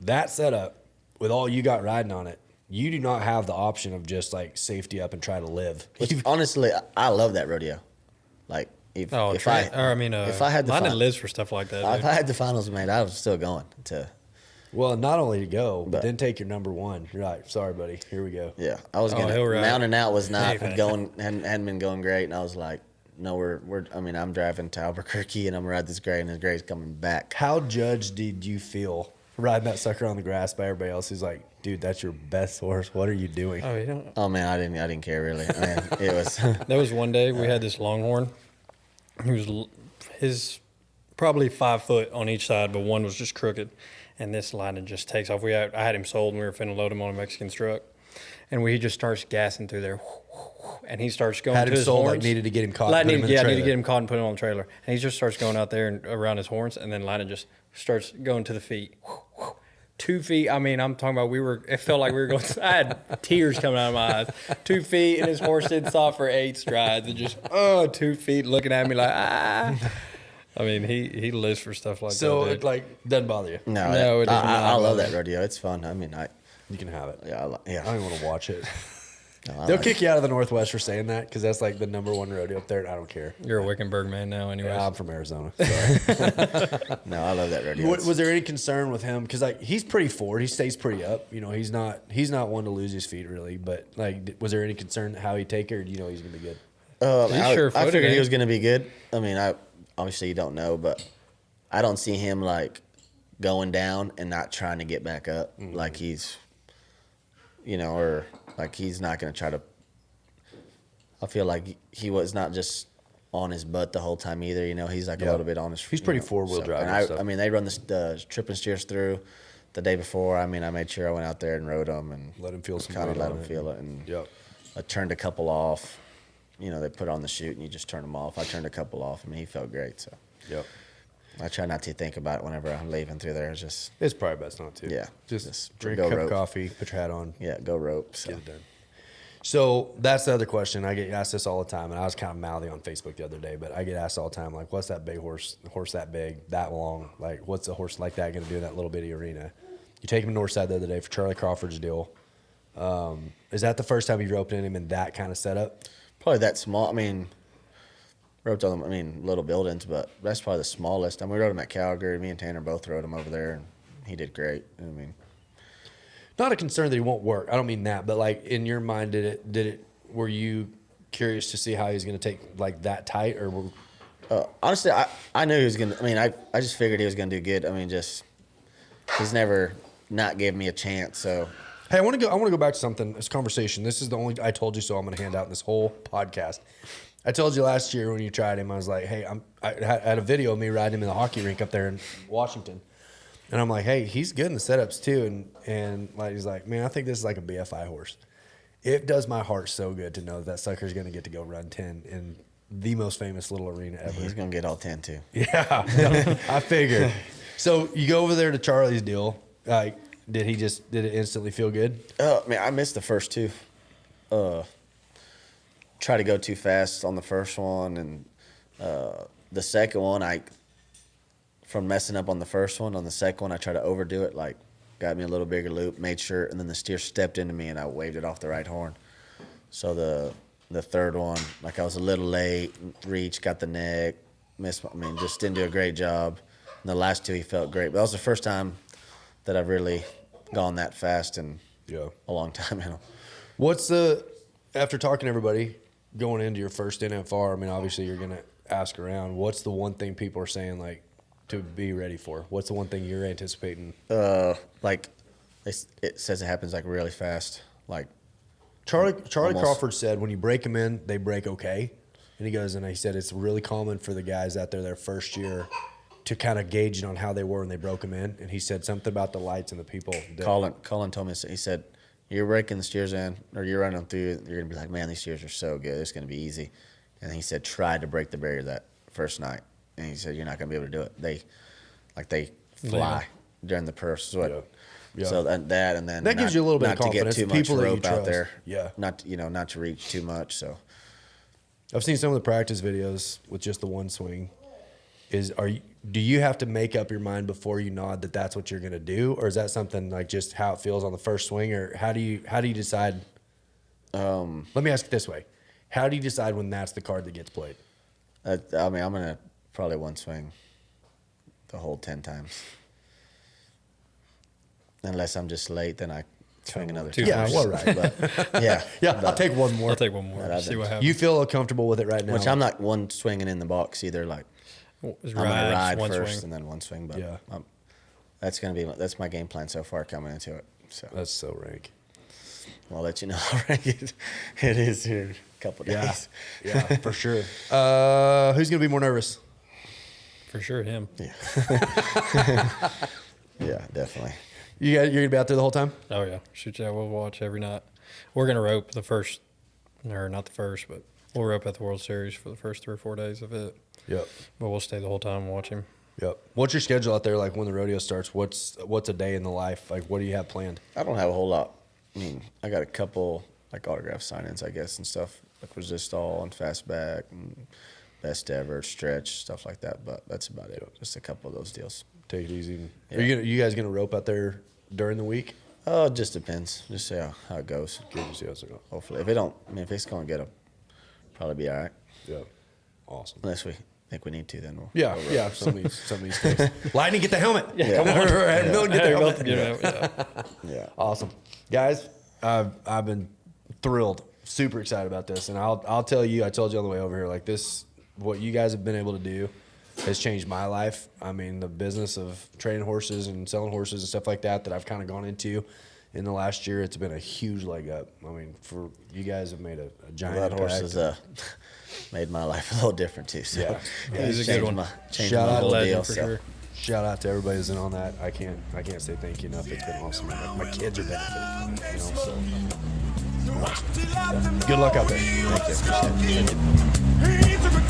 that setup, with all you got riding on it, you do not have the option of just, like, safety up and try to live. Which, honestly, I love that rodeo. Like if If I had the London fin- lives for stuff like that. if dude. I had the finals made, I was still going to. Well, not only to go, but But- then take your number one. You're like, sorry, buddy. Here we go. Yeah, I was Oh, gonna. he'll ride. Mount and Out was not Hey, going, hadn't been going great, and I was like, no, I'm driving to Albuquerque, and I'm gonna ride this gray, and this gray's coming back. How judged did you feel riding that sucker on the grass by everybody else who's like, dude, that's your best horse. What are you doing? Oh, you don't. Oh man, I didn't care really. I mean, it was. There was one day we had this Longhorn. He was his probably 5 foot on each side, but one was just crooked. And this line just takes off. I had him sold, and we were finna load him on a Mexican truck. And he just starts gassing through there. And he starts going Had to him his sold, horns. like needed to get him caught. Like, put him in the need to trailer. get him caught and put him on the trailer. And he just starts going out there and around his horns, and then Lina just starts going to the feet. 2 feet. I mean, I'm talking about it felt like we were going, I had tears coming out of my eyes. 2 feet, and his horse didn't stop for 8 strides, and just, 2 feet looking at me like, ah. I mean, he lives for stuff like So that. it like doesn't bother you. No, it does I not love bother. that rodeo. It's fun. I mean, You can have it. yeah, I don't even want to watch it. no, I They'll like kick you out of the Northwest for saying that because that's like the #1 rodeo up there, and I don't care. You're a Wickenburg man now, anyways. I'm from Arizona. Sorry. No, I love that rodeo. Was there any concern with him? Because like he's pretty forward, he stays pretty up. You know, he's not one to lose his feet really. But like, was there any concern how he take it, or do you know he's gonna be good? He's I sure-footed, figured ain't he he? was going to be good. I mean, obviously you don't know, but I don't see him like going down and not trying to get back up. Like he's, or like he's not going to try to. I feel like he was not just on his butt the whole time either. He's like a Yeah. little bit on his. He's pretty four-wheel drive And and stuff. I mean, they run the trip and steers through the day before. I mean, I made sure I went out there and rode them and Let him feel some kind of weight let on him it. feel it. And Yep. I turned a couple off. They put on the chute and you just turn them off. I turned a couple off. I mean, he felt great. So Yep. I try not to think about it whenever I'm leaving through there. It's just, It's probably best not to. Yeah. Just Go drink a cup rope. of coffee, put your hat on, yeah, go rope. So. get it done. So that's the other question. I get asked this all the time, and I was kind of mouthy on Facebook the other day, but I get asked all the time, like, what's that big horse that big, that long? Like, what's a horse like that going to do in that little bitty arena? You take him to Northside the other day for Charlie Crawford's deal. Is that the first time you've roped in him in that kind of setup? Probably that small. I mean, roped on them, little buildings, but that's probably the smallest. I mean, we rode him at Calgary. Me and Tanner both rode him over there, and he did great. I mean, Not a concern that he won't work. I don't mean that, but like in your mind, were you curious to see how he's going to take like that tight, or honestly, I knew he was going to. I mean, I just figured he was going to do good. I mean, he's never not gave me a chance. So, Hey, I want to go back to something. This conversation. This is the only I told you so. I'm going to hand out in this whole podcast. I told you last year when you tried him, I was like, hey, I had a video of me riding him in the hockey rink up there in Washington, and I'm like, hey, he's good in the setups too, and like he's like, man, I think this is like a BFI horse, It does my heart so good to know that sucker's going to get to go run 10 in the most famous little arena ever. He's gonna get all 10 too. Yeah, I figured. So you go over there to Charlie's deal. Did it instantly feel good? Man, I missed the first two. Try to go too fast on the first one, and the second one, from messing up on the first one, on the second one, I tried to overdo it. Like, got me a little bigger loop, made sure, and then the steer stepped into me, and I waved it off the right horn. So the third one, like I was a little late, reached, got the neck, missed. Just didn't do a great job. And the last two, he felt great. But that was the first time that I've really gone that fast in a long time. What's after talking to everybody going into your first NFR? I mean, obviously you're gonna ask around. What's the one thing people are saying like to be ready for? What's the one thing you're anticipating? Like it says it happens like really fast. Like Charlie almost. Crawford said when you break them in, they break okay. And he said it's really common for the guys out there their first year to kind of gauge it on how they were when they broke them in. And he said something about the lights and the people. Colin told me, he said, you're breaking the steers in, or you're running them through, you're going to be like, man, these steers are so good. It's going to be easy. And he said, try to break the barrier that first night. And he said, you're not going to be able to do it. They fly during the purse. So and then that gives you a little bit of confidence. Not to get too much rope out trust. there. Yeah. Not to reach too much. So I've seen some of the practice videos with just the one swing. Do you have to make up your mind before you nod that that's what you're going to do, or is that something like just how it feels on the first swing, or how do you decide? Let me ask it this way: how do you decide when that's the card that gets played? I'm gonna probably one swing the whole 10 times, unless I'm just late. Then I swing another. Two. Yeah, well, right. But yeah, I'll take one more. I'll take one more. See what happens. You feel comfortable with it right now? Which I'm not one swinging in the box either. Like It's I'm gonna ride one first swing. and then one swing. But Yeah. that's my game plan so far coming into it. So That's so rank. I'll let you know how rank it is here in a couple days. Yeah, for sure. Who's gonna be more nervous? For sure, him. Yeah, definitely. You're gonna be out there the whole time? Oh yeah, shoot, yeah, we'll watch every night. We're gonna rope the first, or not the first, but we'll rope at the World Series for the first 3 or 4 days of it. Yep. But we'll stay the whole time and watch him. Yep. What's your schedule out there like when the rodeo starts? What's a day in the life? Like, what do you have planned? I don't have a whole lot. I got a couple like autograph sign-ins, I guess, and stuff like Resistol and Fastback and Best Ever, Stretch, stuff like that. But that's about it. Just a couple of those deals. Take it easy. Yeah. Are you guys gonna rope out there during the week? Oh, it just depends. Just see how it goes. Good to see how it's going. Hopefully, if it don't, if it's going to get them, probably be all right. Yeah. Awesome. Unless we think we need to, then we'll. Yeah, we'll yeah. Some of these things. Lightning, get the helmet. Yeah. Come on, Milton, get the helmet. Yeah. Yeah. Awesome, guys. I've been thrilled, super excited about this, and I'll tell you. I told you on the way over here, like this, what you guys have been able to do has changed my life. I mean, the business of training horses and selling horses and stuff like that I've kind of gone into in the last year, it's been a huge leg up. I mean, for you guys have made a giant That horse impact. has made my life a little different too. So Yeah. He's a good one. Changed Shout my out whole Legend deal. for So. sure. Shout out to everybody who's in on that. I can't say thank you enough. It's been awesome. My kids are benefiting from it, so awesome. Good luck out there. Thank you. Appreciate it.